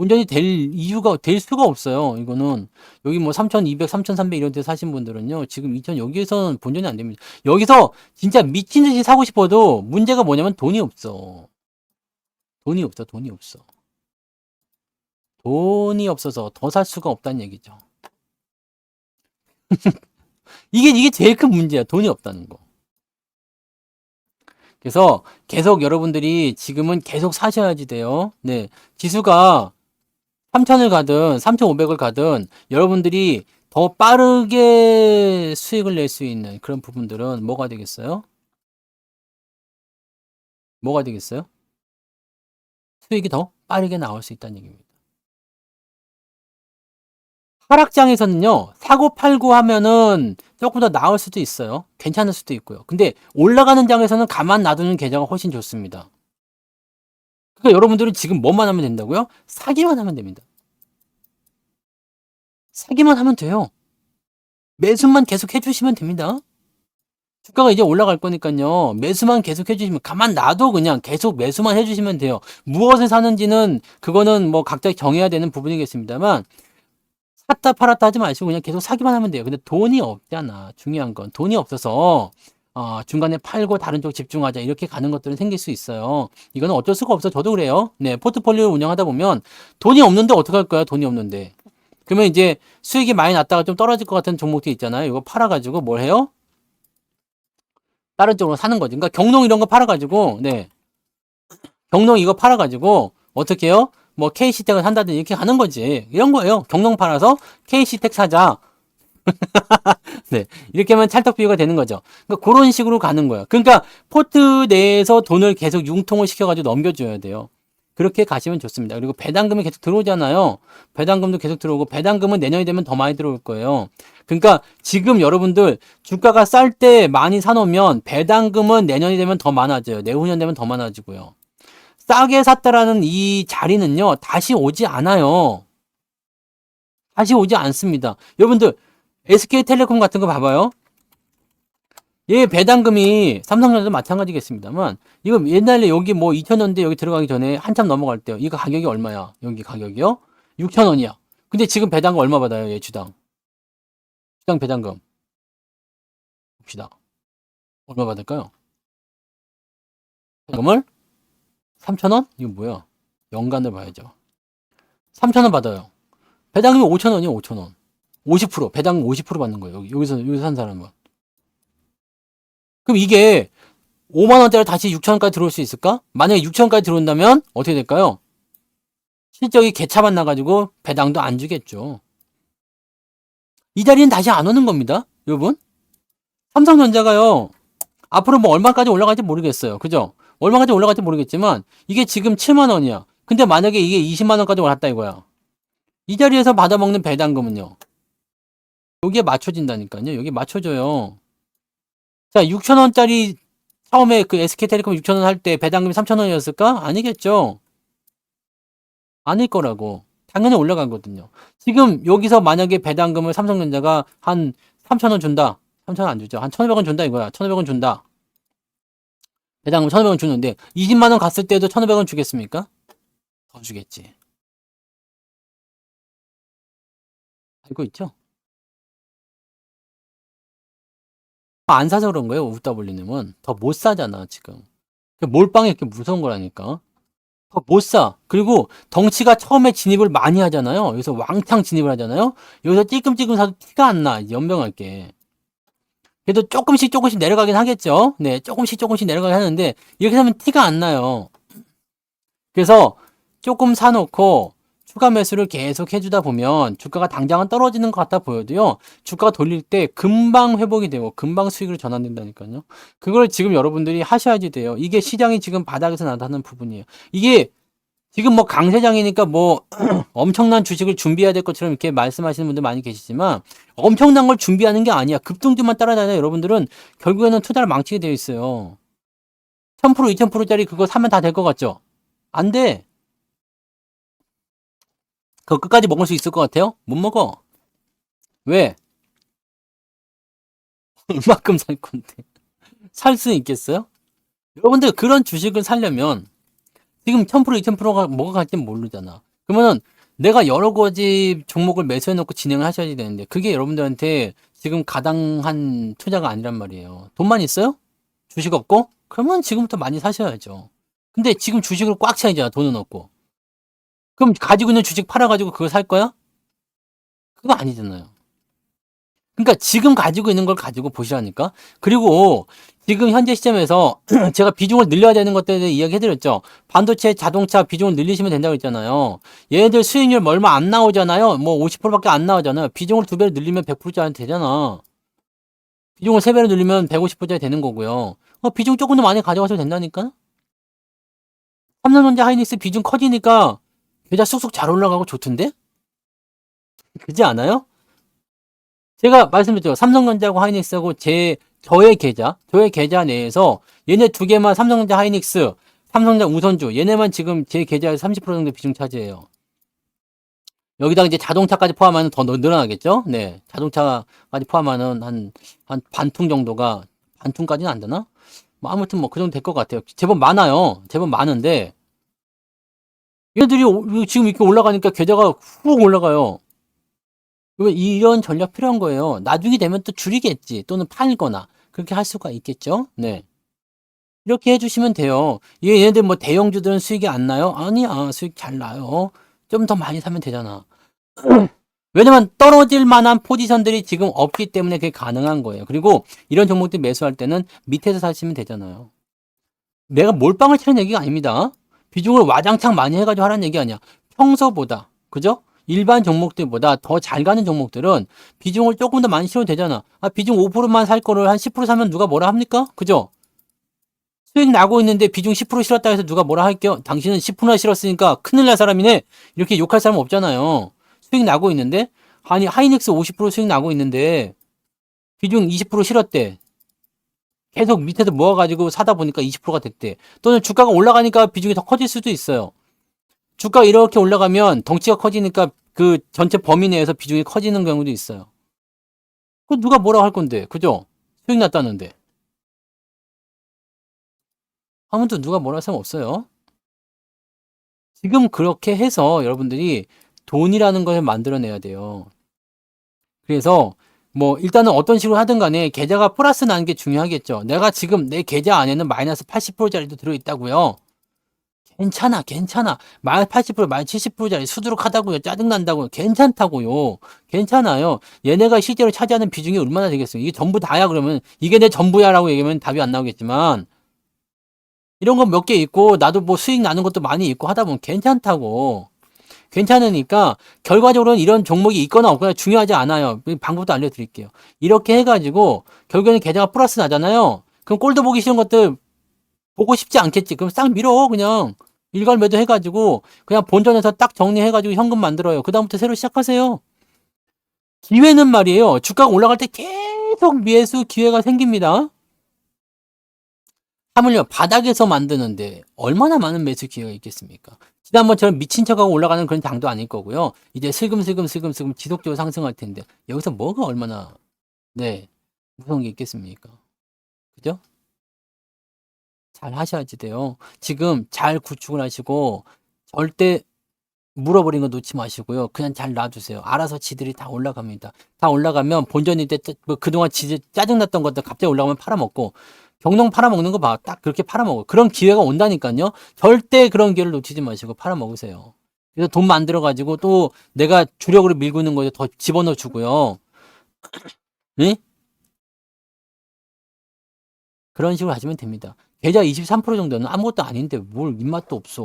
운전이 될 수가 없어요. 이거는 여기 뭐 3,200, 3,300 이런 데 사신 분들은요. 지금 2,000 여기에서는 본전이 안 됩니다. 여기서 진짜 미친 듯이 사고 싶어도 문제가 뭐냐면 돈이 없어. 돈이 없어. 돈이 없어. 돈이 없어서 더 살 수가 없다는 얘기죠. 이게 제일 큰 문제야. 돈이 없다는 거. 그래서 계속 여러분들이 지금은 계속 사셔야지 돼요. 네. 지수가 3,000을 가든 3,500을 가든 여러분들이 더 빠르게 수익을 낼 수 있는 그런 부분들은 뭐가 되겠어요? 뭐가 되겠어요? 수익이 더 빠르게 나올 수 있다는 얘기입니다. 하락장에서는요, 사고 팔고 하면은 조금 더 나을 수도 있어요. 괜찮을 수도 있고요. 근데 올라가는 장에서는 가만 놔두는 계좌가 훨씬 좋습니다. 그러니까 여러분들은 지금 뭐만 하면 된다고요? 사기만 하면 됩니다. 사기만 하면 돼요. 매수만 계속 해주시면 됩니다. 주가가 이제 올라갈 거니까요. 매수만 계속 해주시면 가만 놔도 그냥 계속 매수만 해주시면 돼요. 무엇을 사는지는 그거는 뭐 각자 정해야 되는 부분이겠습니다만 샀다 팔았다 하지 마시고 그냥 계속 사기만 하면 돼요. 근데 돈이 없잖아. 중요한 건 돈이 없어서 중간에 팔고 다른 쪽 집중하자 이렇게 가는 것들은 생길 수 있어요. 이거는 어쩔 수가 없어. 저도 그래요. 네, 포트폴리오 운영하다 보면 돈이 없는데 어떡할 거야? 돈이 없는데. 그러면 이제 수익이 많이 났다가 좀 떨어질 것 같은 종목들이 있잖아요. 이거 팔아가지고 뭘 해요? 다른 쪽으로 사는 거지. 그러니까 경농 이런 거 팔아가지고, 네. 경농 이거 팔아가지고, 어떻게 해요? 뭐 KC텍을 산다든지 이렇게 가는 거지. 이런 거예요. 경농 팔아서 KC텍 사자. 네. 이렇게 하면 찰떡 비유가 되는 거죠. 그러니까 그런 식으로 가는 거예요. 그러니까 포트 내에서 돈을 계속 융통을 시켜가지고 넘겨줘야 돼요. 그렇게 가시면 좋습니다. 그리고 배당금이 계속 들어오잖아요. 배당금도 계속 들어오고 배당금은 내년이 되면 더 많이 들어올 거예요. 그러니까 지금 여러분들 주가가 쌀 때 많이 사놓으면 배당금은 내년이 되면 더 많아져요. 내후년 되면 더 많아지고요. 싸게 샀다라는 이 자리는요. 다시 오지 않아요. 다시 오지 않습니다. 여러분들 SK텔레콤 같은 거 봐봐요. 얘 배당금이 삼성전자도 마찬가지겠습니다만 이거 옛날에 여기 뭐 2000원대 여기 들어가기 전에 한참 넘어갈 때요. 이거 가격이 얼마야? 여기 가격이요? 6,000원이야. 근데 지금 배당금 얼마 받아요? 얘 주당. 주당 배당금. 봅시다. 얼마 받을까요? 배당금을 3,000원? 이거 뭐야? 연간을 봐야죠. 3,000원 받아요. 배당금이 5,000원이요, 5,000원. 50%, 배당금 50% 받는 거예요. 여기서 산 사람은. 그럼 이게 5만원짜리 다시 6,000원까지 들어올 수 있을까? 만약에 6,000원까지 들어온다면 어떻게 될까요? 실적이 개차만 나가지고 배당도 안 주겠죠. 이 자리는 다시 안 오는 겁니다. 여러분. 삼성전자가요. 앞으로 뭐 얼마까지 올라갈지 모르겠어요. 그죠? 얼마까지 올라갈지 모르겠지만 이게 지금 7만원이야. 근데 만약에 이게 20만원까지 올랐다 이거야. 이 자리에서 받아먹는 배당금은요. 여기에 맞춰진다니까요. 여기 맞춰줘요. 자, 6,000원짜리 처음에 그 SK텔레콤 6,000원 할 때 배당금이 3,000원이었을까? 아니겠죠. 아닐 거라고. 당연히 올라가거든요. 지금 여기서 만약에 배당금을 삼성전자가 한 3,000원 준다. 3,000원 안 주죠. 한 1,500원 준다 이거야. 1,500원 준다. 배당금 1,500원 주는데 20만원 갔을 때도 1,500원 주겠습니까? 더 주겠지. 알고 있죠? 안 사서 그런 거예요. UW님은. 더 못 사잖아 지금. 몰빵이 이렇게 무서운 거라니까. 더 못 사. 그리고 덩치가 처음에 진입을 많이 하잖아요. 여기서 왕창 진입을 하잖아요. 여기서 찔끔찔끔 사도 티가 안 나. 연병할게. 그래도 조금씩 내려가긴 하겠죠. 네, 조금씩 내려가긴 하는데 이렇게 하면 티가 안 나요. 그래서 조금 사놓고 추가 매수를 계속 해주다 보면 주가가 당장은 떨어지는 것 같아 보여도요. 주가가 돌릴 때 금방 회복이 되고 금방 수익으로 전환된다니까요. 그걸 지금 여러분들이 하셔야지 돼요. 이게 시장이 지금 바닥에서 나타나는 부분이에요. 이게 지금 뭐 강세장이니까 뭐 엄청난 주식을 준비해야 될 것처럼 이렇게 말씀하시는 분들 많이 계시지만 엄청난 걸 준비하는 게 아니야. 급등주만 따라다니다 여러분들은 결국에는 투자를 망치게 되어 있어요. 1000%, 2000%짜리 그거 사면 다 될 것 같죠? 안 돼. 그거 끝까지 먹을 수 있을 것 같아요? 못 먹어. 왜? 얼마큼 살 건데. 살 수 있겠어요? 여러분들 그런 주식을 사려면 지금 1000%, 2000%가 뭐가 갈지 모르잖아. 그러면은 내가 여러 가지 종목을 매수해 놓고 진행을 하셔야 되는데 그게 여러분들한테 지금 가당한 투자가 아니란 말이에요. 돈만 있어요? 주식 없고? 그러면 지금부터 많이 사셔야죠. 근데 지금 주식으로 꽉 차 있잖아. 돈은 없고. 그럼 가지고 있는 주식 팔아가지고 그거 살 거야? 그거 아니잖아요. 그러니까 지금 가지고 있는 걸 가지고 보시라니까. 그리고 지금 현재 시점에서 제가 비중을 늘려야 되는 것들에 대해 이야기해드렸죠. 반도체, 자동차 비중을 늘리시면 된다고 했잖아요. 얘네들 수익률 얼마 안 나오잖아요. 뭐 50%밖에 안 나오잖아요. 비중을 2배로 늘리면 100%짜리 되잖아. 비중을 3배로 늘리면 150%짜리 되는 거고요. 비중 조금 더 많이 가져가셔도 된다니까. 삼성전자 하이닉스 비중 커지니까 계좌 쑥쑥 잘 올라가고 좋던데? 그지 않아요? 제가 말씀드렸죠. 삼성전자하고 하이닉스하고 저의 계좌 내에서 얘네 두 개만 삼성전자 하이닉스, 삼성전자 우선주, 얘네만 지금 제 계좌에서 30% 정도 비중 차지해요. 여기다가 이제 자동차까지 포함하면 더 늘어나겠죠? 네. 자동차까지 포함하면 한 반통 정도가, 반통까지는 안 되나? 뭐 아무튼 뭐 그 정도 될 것 같아요. 제법 많아요. 제법 많은데, 얘네들이 지금 이렇게 올라가니까 계좌가 훅 올라가요. 이런 전략 필요한 거예요. 나중에 되면 또 줄이겠지. 또는 팔거나. 그렇게 할 수가 있겠죠? 네. 이렇게 해주시면 돼요. 얘네들 뭐 대형주들은 수익이 안 나요? 아니야. 수익 잘 나요. 좀 더 많이 사면 되잖아. 왜냐면 떨어질 만한 포지션들이 지금 없기 때문에 그게 가능한 거예요. 그리고 이런 종목들 매수할 때는 밑에서 사시면 되잖아요. 내가 몰빵을 치는 얘기가 아닙니다. 비중을 와장창 많이 해가지고 하라는 얘기 아니야. 평소보다. 그죠? 일반 종목들보다 더 잘 가는 종목들은 비중을 조금 더 많이 실어도 되잖아. 비중 5%만 살 거를 한 10% 사면 누가 뭐라 합니까? 그죠? 수익 나고 있는데 비중 10% 실었다 해서 누가 뭐라 할게요? 당신은 10%나 실었으니까 큰일 날 사람이네? 이렇게 욕할 사람 없잖아요. 수익 나고 있는데? 아니, 하이닉스 50% 수익 나고 있는데 비중 20% 실었대. 계속 밑에서 모아가지고 사다 보니까 20%가 됐대. 또는 주가가 올라가니까 비중이 더 커질 수도 있어요. 주가 이렇게 올라가면 덩치가 커지니까 그 전체 범위 내에서 비중이 커지는 경우도 있어요. 그 누가 뭐라고 할 건데, 그죠? 수익 났다는데. 아무도 누가 뭐라 할 사람 없어요. 지금 그렇게 해서 여러분들이 돈이라는 것을 만들어내야 돼요. 그래서 뭐 일단은 어떤 식으로 하든 간에 계좌가 플러스 나는 게 중요하겠죠. 내가 지금 내 계좌 안에는 마이너스 80%짜리도 들어있다고요. 괜찮아, 괜찮아. 마이너스 80%, 마이너스 70%짜리 수두룩하다고요. 짜증난다고요. 괜찮다고요. 괜찮아요. 얘네가 실제로 차지하는 비중이 얼마나 되겠어요. 이게 전부 다야 그러면 이게 내 전부야라고 얘기하면 답이 안 나오겠지만 이런 거 몇 개 있고 나도 뭐 수익 나는 것도 많이 있고 하다 보면 괜찮다고. 괜찮으니까 결과적으로는 이런 종목이 있거나 없거나 중요하지 않아요. 방법도 알려드릴게요. 이렇게 해가지고 결국에는 계좌가 플러스 나잖아요. 그럼 꼴도 보기 싫은 것들 보고 싶지 않겠지. 그럼 싹 밀어 그냥 일괄 매도 해가지고 그냥 본전에서 딱 정리해가지고 현금 만들어요. 그 다음부터 새로 시작하세요. 기회는 말이에요. 주가가 올라갈 때 계속 매수 기회가 생깁니다. 하물며 바닥에서 만드는데 얼마나 많은 매수 기회가 있겠습니까? 지난번처럼 미친 척하고 올라가는 그런 장도 아닐 거고요. 이제 슬금슬금 지속적으로 상승할 텐데 여기서 뭐가 얼마나 네 무서운 게 있겠습니까? 그죠? 잘 하셔야지 돼요. 지금 잘 구축을 하시고 절대 물어버린 거 놓지 마시고요. 그냥 잘 놔두세요. 알아서 지들이 다 올라갑니다. 다 올라가면 본전이 때 뭐 그동안 짜증났던 것들 갑자기 올라가면 팔아먹고 경동 팔아먹는 거 봐. 딱 그렇게 팔아먹어. 그런 기회가 온다니까요. 절대 그런 기회를 놓치지 마시고 팔아먹으세요. 그래서 돈 만들어가지고 또 내가 주력으로 밀고 있는 거에 더 집어넣어 주고요. 네? 그런 식으로 하시면 됩니다. 계좌 23% 정도는 아무것도 아닌데 뭘 입맛도 없어.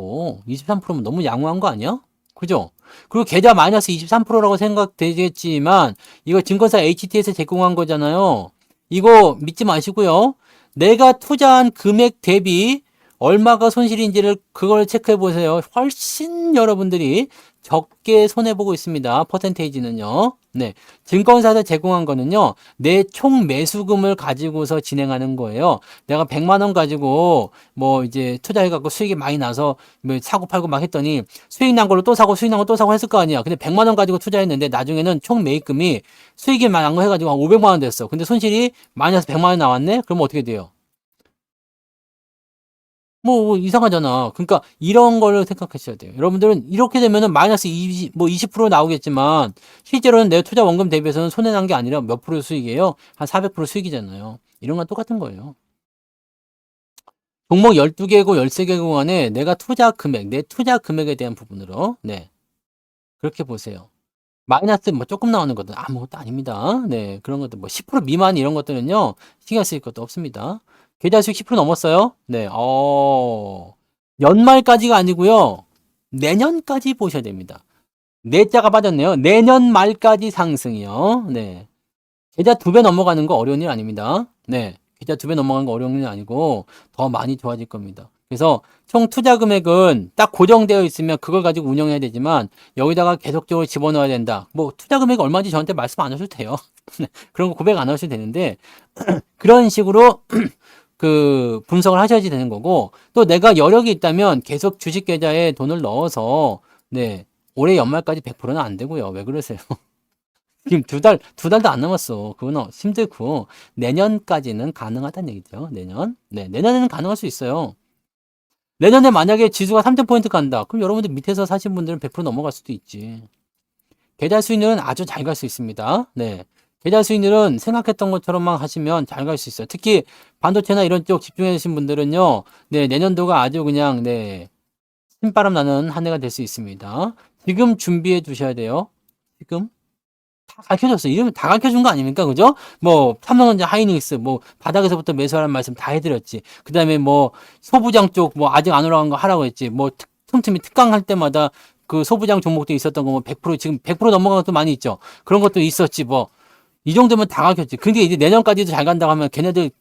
23%면 너무 양호한 거 아니야? 그죠? 그리고 계좌 마이너스 23%라고 생각되겠지만 이거 증권사 HTS 제공한 거잖아요. 이거 믿지 마시고요. 내가 투자한 금액 대비 얼마가 손실인지를 그걸 체크해 보세요. 훨씬 여러분들이 적게 손해보고 있습니다. 퍼센테이지는요. 네. 증권사에서 제공한 거는요. 내 총 매수금을 가지고서 진행하는 거예요. 내가 100만 원 가지고 뭐 이제 투자해 갖고 수익이 많이 나서 뭐 사고 팔고 막 했더니 수익 난 걸로 또 사고 수익 난 거 또 사고 했을 거 아니야. 근데 100만 원 가지고 투자했는데 나중에는 총 매입금이 수익이 많은 거 해가지고 한 500만 원 됐어. 근데 손실이 마이너스 100만 원 나왔네? 그러면 어떻게 돼요? 뭐 이상하잖아. 그러니까 이런 거를 생각하셔야 돼요. 여러분들은 이렇게 되면은 마이너스 20% 나오겠지만 실제로는 내 투자 원금 대비해서는 손해 난 게 아니라 몇 프로 수익이에요? 한 400% 수익이잖아요. 이런 건 똑같은 거예요. 종목 12개고 13개고 안에 내가 투자 금액, 내 투자 금액에 대한 부분으로 네. 그렇게 보세요. 마이너스 뭐 조금 나오는 것들은 아무것도 아닙니다. 네. 그런 것들 뭐 10% 미만 이런 것들은요. 신경 쓸 것도 없습니다. 계좌 수익 10% 넘었어요? 네. 연말까지가 아니고요. 내년까지 보셔야 됩니다. 내자가 빠졌네요. 내년 말까지 상승이요. 네. 계좌 2배 넘어가는 거 어려운 일 아닙니다. 네. 계좌 2배 넘어가는 거 어려운 일 아니고 더 많이 좋아질 겁니다. 그래서 총 투자 금액은 딱 고정되어 있으면 그걸 가지고 운영해야 되지만 여기다가 계속적으로 집어넣어야 된다. 뭐 투자 금액이 얼마인지 저한테 말씀 안 하셔도 돼요. 그런 거 고백 안 하셔도 되는데 그런 식으로 그 분석을 하셔야지 되는 거고 또 내가 여력이 있다면 계속 주식 계좌에 돈을 넣어서 네 올해 연말까지 100%는 안 되고요. 왜 그러세요? 지금 두 달도 안 남았어. 그거는 힘들고 내년까지는 가능하다는 얘기죠. 내년. 네, 내년에는 가능할 수 있어요. 내년에 만약에 지수가 3,000포인트 간다. 그럼 여러분들 밑에서 사신 분들은 100% 넘어갈 수도 있지. 계좌 수익률은 아주 잘 갈 수 있습니다. 네. 계좌 수익률은 생각했던 것처럼만 하시면 잘 갈 수 있어요. 특히 반도체나 이런 쪽 집중해 주신 분들은요. 네, 내년도가 아주 그냥 네. 신바람 나는 한 해가 될 수 있습니다. 지금 준비해 두셔야 돼요. 지금 다 가르쳐줬어. 이러면 다 가르쳐준 거 아닙니까? 그죠? 뭐, 삼성전자 하이닉스, 뭐, 바닥에서부터 매수하라는 말씀 다 해드렸지. 그 다음에 뭐, 소부장 쪽, 뭐, 아직 안 올라간 거 하라고 했지. 뭐, 틈틈이 특강할 때마다 그 소부장 종목도 있었던 거, 뭐, 100%, 지금 100% 넘어간 것도 많이 있죠. 그런 것도 있었지, 뭐. 이 정도면 다 가르쳤지. 근데 이제 내년까지도 잘 간다고 하면 걔네들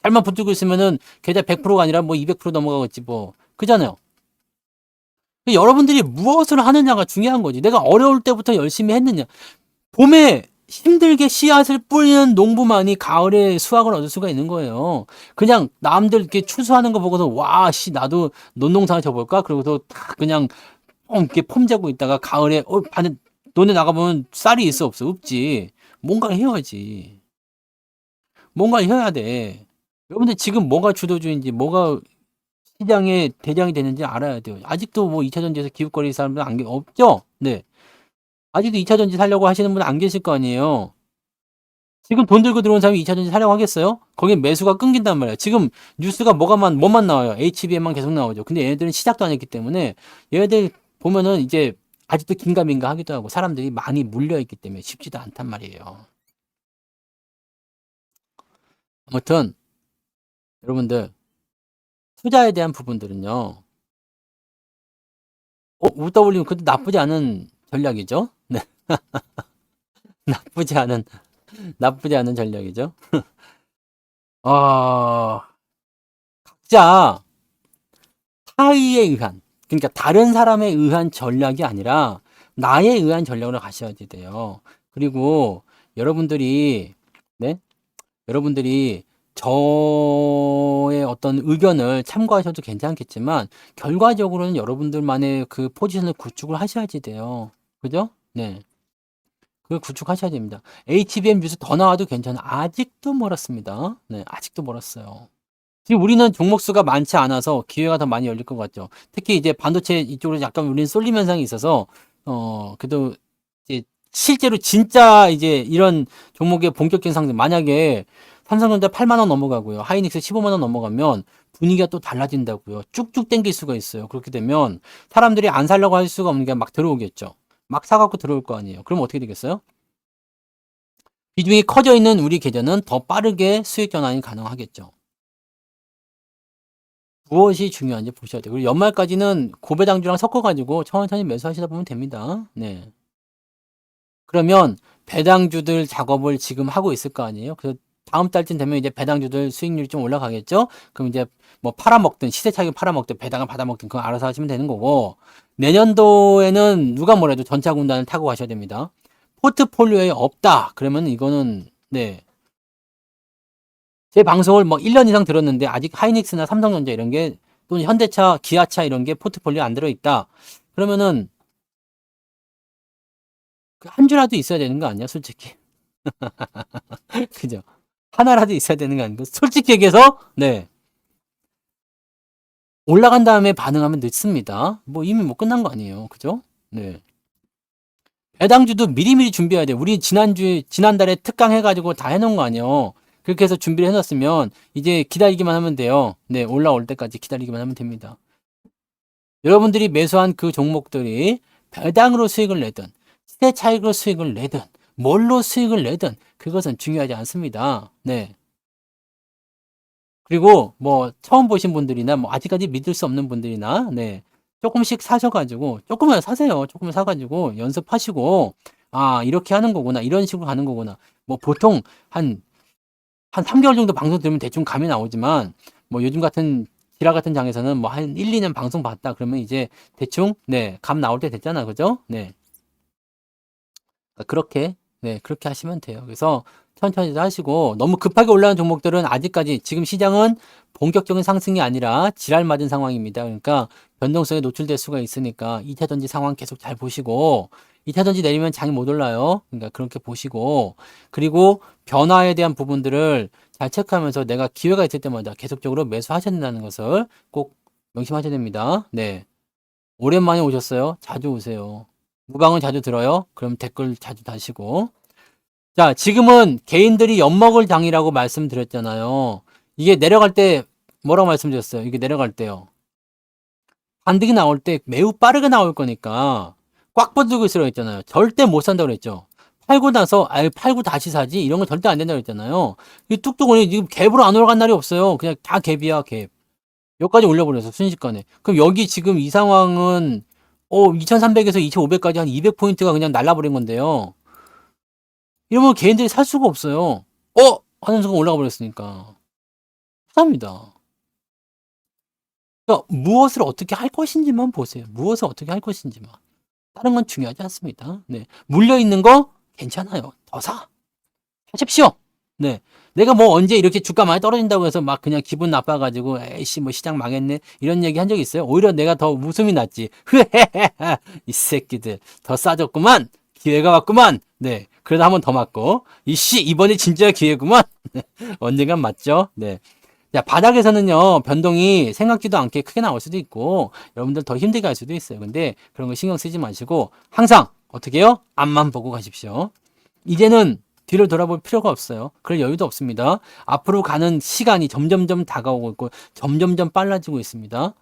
잘만 붙들고 있으면은 계좌 100%가 아니라 뭐 200% 넘어가겠지, 뭐. 그잖아요. 여러분들이 무엇을 하느냐가 중요한 거지. 내가 어려울 때부터 열심히 했느냐. 봄에 힘들게 씨앗을 뿌리는 농부만이 가을에 수확을 얻을 수가 있는 거예요. 그냥 남들 이렇게 추수하는 거 보고서 와, 씨, 나도 논농사 져볼까? 그러고서 다 그냥 이렇게 폼재고 있다가 가을에 반에 논에 나가보면 쌀이 있어 없어? 없지. 뭔가를 해야지. 뭔가를 해야 돼. 여러분들 지금 뭐가 주도주의인지 뭐가 시장의 대장이 되는지 알아야 돼요. 아직도 뭐 2차 전지에서 기웃거리는 사람들 없죠? 네. 아직도 2차 전지 사려고 하시는 분 안 계실 거 아니에요. 지금 돈 들고 들어온 사람이 2차 전지 사려고 하겠어요? 거긴 매수가 끊긴단 말이에요. 지금 뉴스가 뭐만 나와요. HBM만 계속 나오죠. 근데 얘네들은 시작도 안 했기 때문에 얘네들 보면은 이제 아직도 긴가민가 하기도 하고 사람들이 많이 물려있기 때문에 쉽지도 않단 말이에요. 아무튼 여러분들 투자에 대한 부분들은요. 웃다 올리면 그것도 나쁘지 않은 전략이죠. 네. 나쁘지 않은 전략이죠. 각자 타의에 의한, 그러니까 다른 사람에 의한 전략이 아니라 나에 의한 전략으로 가셔야 돼요. 그리고 여러분들이, 네? 여러분들이 저의 어떤 의견을 참고하셔도 괜찮겠지만, 결과적으로는 여러분들만의 그 포지션을 구축을 하셔야지 돼요. 그죠? 네. 그걸 구축하셔야 됩니다. HBM 뉴스 더 나와도 괜찮아. 아직도 멀었습니다. 네, 아직도 멀었어요. 지금 우리는 종목수가 많지 않아서 기회가 더 많이 열릴 것 같죠. 특히 이제 반도체 이쪽으로 약간 우리는 쏠림 현상이 있어서, 그래도 이제 실제로 진짜 이제 이런 종목의 본격적인 상승, 만약에 삼성전자 8만 원 넘어가고요. 하이닉스 15만 원 넘어가면 분위기가 또 달라진다고요. 쭉쭉 땡길 수가 있어요. 그렇게 되면 사람들이 안 살려고 할 수가 없는 게 막 들어오겠죠. 막 사갖고 들어올 거 아니에요. 그럼 어떻게 되겠어요? 비중이 커져 있는 우리 계좌는 더 빠르게 수익 전환이 가능하겠죠. 무엇이 중요한지 보셔야 돼요. 그리고 연말까지는 고배당주랑 섞어가지고 천천히 매수하시다 보면 됩니다. 네. 그러면 배당주들 작업을 지금 하고 있을 거 아니에요? 그래서 다음 달쯤 되면 이제 배당주들 수익률이 좀 올라가겠죠? 그럼 이제 뭐 팔아먹든 시세 차익 팔아먹든 배당을 받아먹든 그거 알아서 하시면 되는 거고, 내년도에는 누가 뭐래도 전차 군단을 타고 가셔야 됩니다. 포트폴리오에 없다. 그러면 이거는 네. 제 방송을 뭐 1년 이상 들었는데 아직 하이닉스나 삼성전자 이런 게 또는 현대차, 기아차 이런 게 포트폴리오에 안 들어있다. 그러면은 한 주라도 있어야 되는 거 아니야, 솔직히. 그죠? 하나라도 있어야 되는 거 아닌가? 솔직히 얘기해서 네. 올라간 다음에 반응하면 늦습니다. 뭐 이미 뭐 끝난 거 아니에요. 그죠? 네. 배당주도 미리미리 준비해야 돼요. 우리 지난달에 특강 해가지고 다 해놓은 거 아니에요. 그렇게 해서 준비를 해놨으면 이제 기다리기만 하면 돼요. 네, 올라올 때까지 기다리기만 하면 됩니다. 여러분들이 매수한 그 종목들이 배당으로 수익을 내든 시세 차익으로 수익을 내든 뭘로 수익을 내든 그것은 중요하지 않습니다. 네. 그리고 뭐 처음 보신 분들이나 뭐 아직까지 믿을 수 없는 분들이나 네. 조금씩 사셔가지고 조금만 사세요. 조금만 사가지고 연습하시고 아 이렇게 하는 거구나 이런 식으로 가는 거구나. 뭐 보통 한 3개월 정도 방송 들으면 대충 감이 나오지만 뭐 요즘 같은 지라 같은 장에서는 뭐 한 1, 2년 방송 봤다 그러면 이제 대충 네, 감 나올 때 됐잖아. 그죠? 네. 그렇게 네, 그렇게 하시면 돼요. 그래서 천천히 하시고 너무 급하게 올라가는 종목들은 아직까지 지금 시장은 본격적인 상승이 아니라 지랄 맞은 상황입니다. 그러니까 변동성에 노출될 수가 있으니까 2차 전지 상황 계속 잘 보시고 2차 전지 내리면 장이 못 올라요. 그러니까 그렇게 보시고 그리고 변화에 대한 부분들을 잘 체크하면서 내가 기회가 있을 때마다 계속적으로 매수하셔야 된다는 것을 꼭 명심하셔야 됩니다. 네. 오랜만에 오셨어요. 자주 오세요. 무방은 자주 들어요. 그럼 댓글 자주 다시고. 자, 지금은 개인들이 엿먹을 당이라고 말씀드렸잖아요. 이게 내려갈 때 뭐라고 말씀드렸어요? 이게 내려갈 때요. 반등이 나올 때 매우 빠르게 나올 거니까 꽉 붙들고 있으라고 했잖아요. 절대 못 산다고 그랬죠. 팔고 나서 아유 팔고 다시 사지 이런 거 절대 안 된다고 그랬잖아요. 이 뚝뚝 오니 지금 갭으로 안 올라간 날이 없어요. 그냥 다 갭이야 갭. 여기까지 올려버려서 순식간에. 그럼 여기 지금 이 상황은 2300에서 2500까지 한 200포인트가 그냥 날라버린 건데요. 이러면 개인들이 살 수가 없어요. 하는 순간 올라가 버렸으니까. 합니다. 그러니까 무엇을 어떻게 할 것인지만 보세요. 무엇을 어떻게 할 것인지만. 다른 건 중요하지 않습니다. 네. 물려있는 거 괜찮아요. 더 사. 하십시오. 네. 내가 뭐 언제 이렇게 주가 많이 떨어진다고 해서 막 그냥 기분 나빠가지고 에이씨 뭐 시장 망했네 이런 얘기 한 적 있어요? 오히려 내가 더 웃음이 났지. 이 새끼들 더 싸졌구만. 기회가 왔구만. 네. 그래도 한 번 더 맞고 이씨 이번이 진짜 기회구만. 언젠간 맞죠? 네. 자, 바닥에서는요, 변동이 생각지도 않게 크게 나올 수도 있고, 여러분들 더 힘들게 할 수도 있어요. 근데 그런 거 신경 쓰지 마시고, 항상 어떻게 해요? 앞만 보고 가십시오. 이제는 뒤를 돌아볼 필요가 없어요. 그럴 여유도 없습니다. 앞으로 가는 시간이 점점점 다가오고 있고, 점점점 빨라지고 있습니다.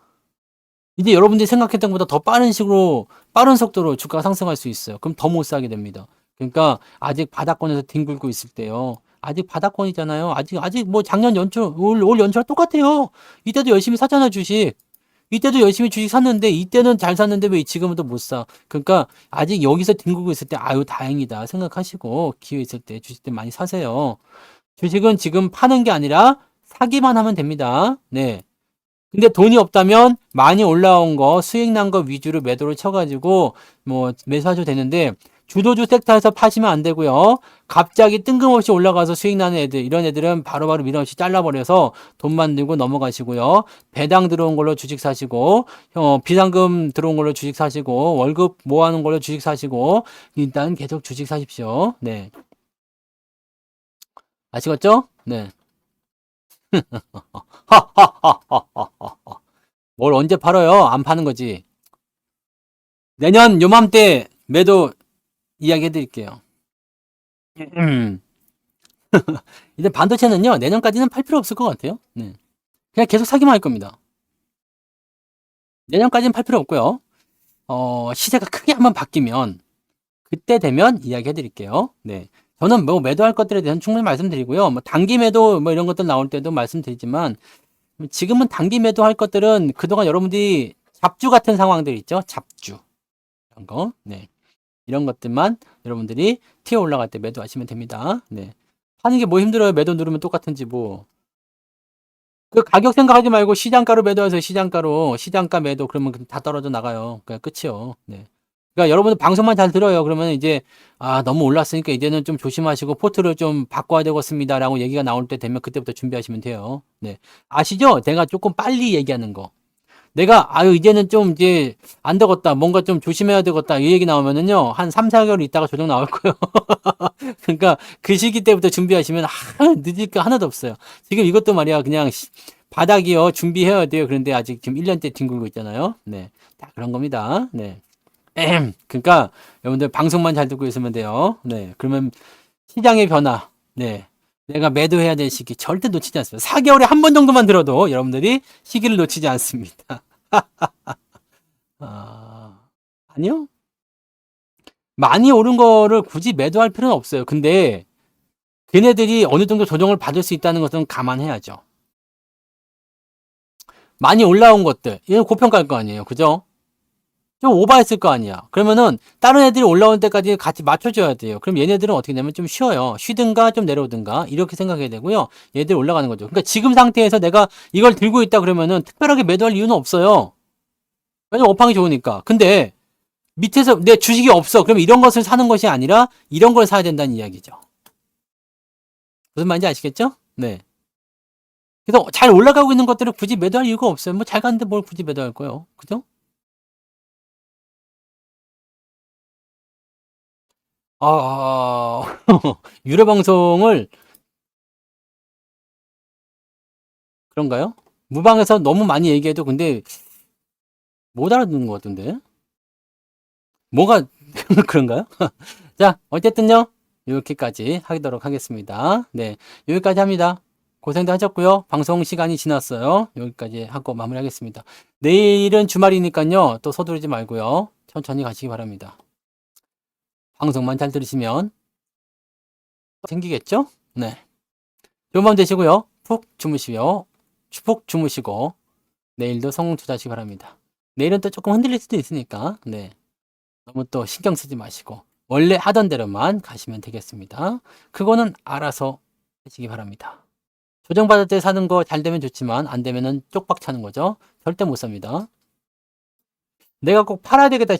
이제 여러분들이 생각했던 것보다 더 빠른 식으로, 빠른 속도로 주가가 상승할 수 있어요. 그럼 더 못 사게 됩니다. 그러니까 아직 바닥권에서 뒹굴고 있을 때요. 아직 바닥권이잖아요. 아직 뭐 작년 연초, 올 연초랑 똑같아요. 이때도 열심히 샀잖아, 주식. 이때도 열심히 주식 샀는데, 이때는 잘 샀는데 왜 지금은 또 못 사? 그러니까 아직 여기서 뒹굴고 있을 때, 아유, 다행이다 생각하시고, 기회 있을 때 주식들 많이 사세요. 주식은 지금 파는 게 아니라 사기만 하면 됩니다. 네. 근데 돈이 없다면 많이 올라온 거, 수익 난 거 위주로 매도를 쳐가지고 뭐 매수하셔도 되는데 주도주 섹터에서 파시면 안 되고요. 갑자기 뜬금없이 올라가서 수익 나는 애들, 이런 애들은 바로바로 밀어넣이 잘라버려서 돈 만들고 넘어가시고요. 배당 들어온 걸로 주식 사시고, 비상금 들어온 걸로 주식 사시고, 월급 모아놓은 걸로 주식 사시고, 일단 계속 주식 사십시오. 네. 아시겠죠? 네. 뭘 언제 팔아요? 안 파는 거지. 내년 요맘때 매도 이야기 해드릴게요. 이제 반도체는요, 내년까지는 팔 필요 없을 것 같아요. 네. 그냥 계속 사기만 할 겁니다. 내년까지는 팔 필요 없고요. 시세가 크게 한번 바뀌면, 그때 되면 이야기 해드릴게요. 네. 저는 뭐 매도할 것들에 대해서는 충분히 말씀드리고요. 뭐 단기 매도 뭐 이런 것들 나올 때도 말씀드리지만, 지금은 단기 매도할 것들은 그동안 여러분들이 잡주 같은 상황들 있죠? 잡주. 이런 거. 네. 이런 것들만 여러분들이 튀어 올라갈 때 매도하시면 됩니다. 네. 하는 게 뭐 힘들어요? 매도 누르면 똑같은지 뭐. 그 가격 생각하지 말고 시장가로 매도하세요. 시장가 매도 그러면 다 떨어져 나가요. 그냥 끝이요. 네. 그러니까 여러분들 방송만 잘 들어요. 그러면 이제 너무 올랐으니까 이제는 좀 조심하시고 포트를 좀 바꿔야 되겠습니다라고 얘기가 나올 때 되면 그때부터 준비하시면 돼요. 네. 아시죠? 내가 조금 빨리 얘기하는 거. 내가 이제는 좀 이제 안 되겠다. 뭔가 좀 조심해야 되겠다. 이 얘기 나오면은요. 한 3, 4개월 있다가 조정 나올 거예요. 그러니까 그 시기 때부터 준비하시면 늦을 게 하나도 없어요. 지금 이것도 말이야. 그냥 바닥이요. 준비해야 돼요. 그런데 아직 지금 1년째 뒹굴고 있잖아요. 네. 다 그런 겁니다. 네. 그러니까 여러분들 방송만 잘 듣고 있으면 돼요. 네. 그러면 시장의 변화. 네. 내가 매도해야 될 시기 절대 놓치지 않습니다. 4개월에 한 번 정도만 들어도 여러분들이 시기를 놓치지 않습니다. 아니요? 많이 오른 거를 굳이 매도할 필요는 없어요. 근데 걔네들이 어느 정도 조정을 받을 수 있다는 것은 감안해야죠. 많이 올라온 것들, 이건 고평가일 거 아니에요. 그죠? 좀 오버했을 거 아니야. 그러면은 다른 애들이 올라올 때까지 같이 맞춰줘야 돼요. 그럼 얘네들은 어떻게 되면 좀 쉬어요. 쉬든가 좀 내려오든가 이렇게 생각해야 되고요. 얘들 올라가는 거죠. 그러니까 지금 상태에서 내가 이걸 들고 있다 그러면은 특별하게 매도할 이유는 없어요. 왜냐면 업황이 좋으니까. 근데 밑에서 내 주식이 없어. 그럼 이런 것을 사는 것이 아니라 이런 걸 사야 된다는 이야기죠. 무슨 말인지 아시겠죠? 네. 그래서 잘 올라가고 있는 것들을 굳이 매도할 이유가 없어요. 뭐 잘 갔는데 뭘 굳이 매도할 거예요. 그죠? 유료 방송을 그런가요? 무방에서 너무 많이 얘기해도 근데 못 알아듣는 것 같은데? 뭐가 그런가요? 자, 어쨌든요. 이렇게까지 하도록 하겠습니다. 네, 여기까지 합니다. 고생도 하셨고요. 방송 시간이 지났어요. 여기까지 하고 마무리하겠습니다. 내일은 주말이니까요. 또 서두르지 말고요. 천천히 가시기 바랍니다. 방송만 잘 들으시면 생기겠죠? 네. 좋은 밤 되시고요. 푹 주무시고요. 푹 주무시고 내일도 성공 투자하시기 바랍니다. 내일은 또 조금 흔들릴 수도 있으니까 네. 너무 또 신경 쓰지 마시고 원래 하던 대로만 가시면 되겠습니다. 그거는 알아서 하시기 바랍니다. 조정받을 때 사는 거 잘 되면 좋지만 안 되면은 쪽박 차는 거죠. 절대 못 삽니다. 내가 꼭 팔아야 되겠다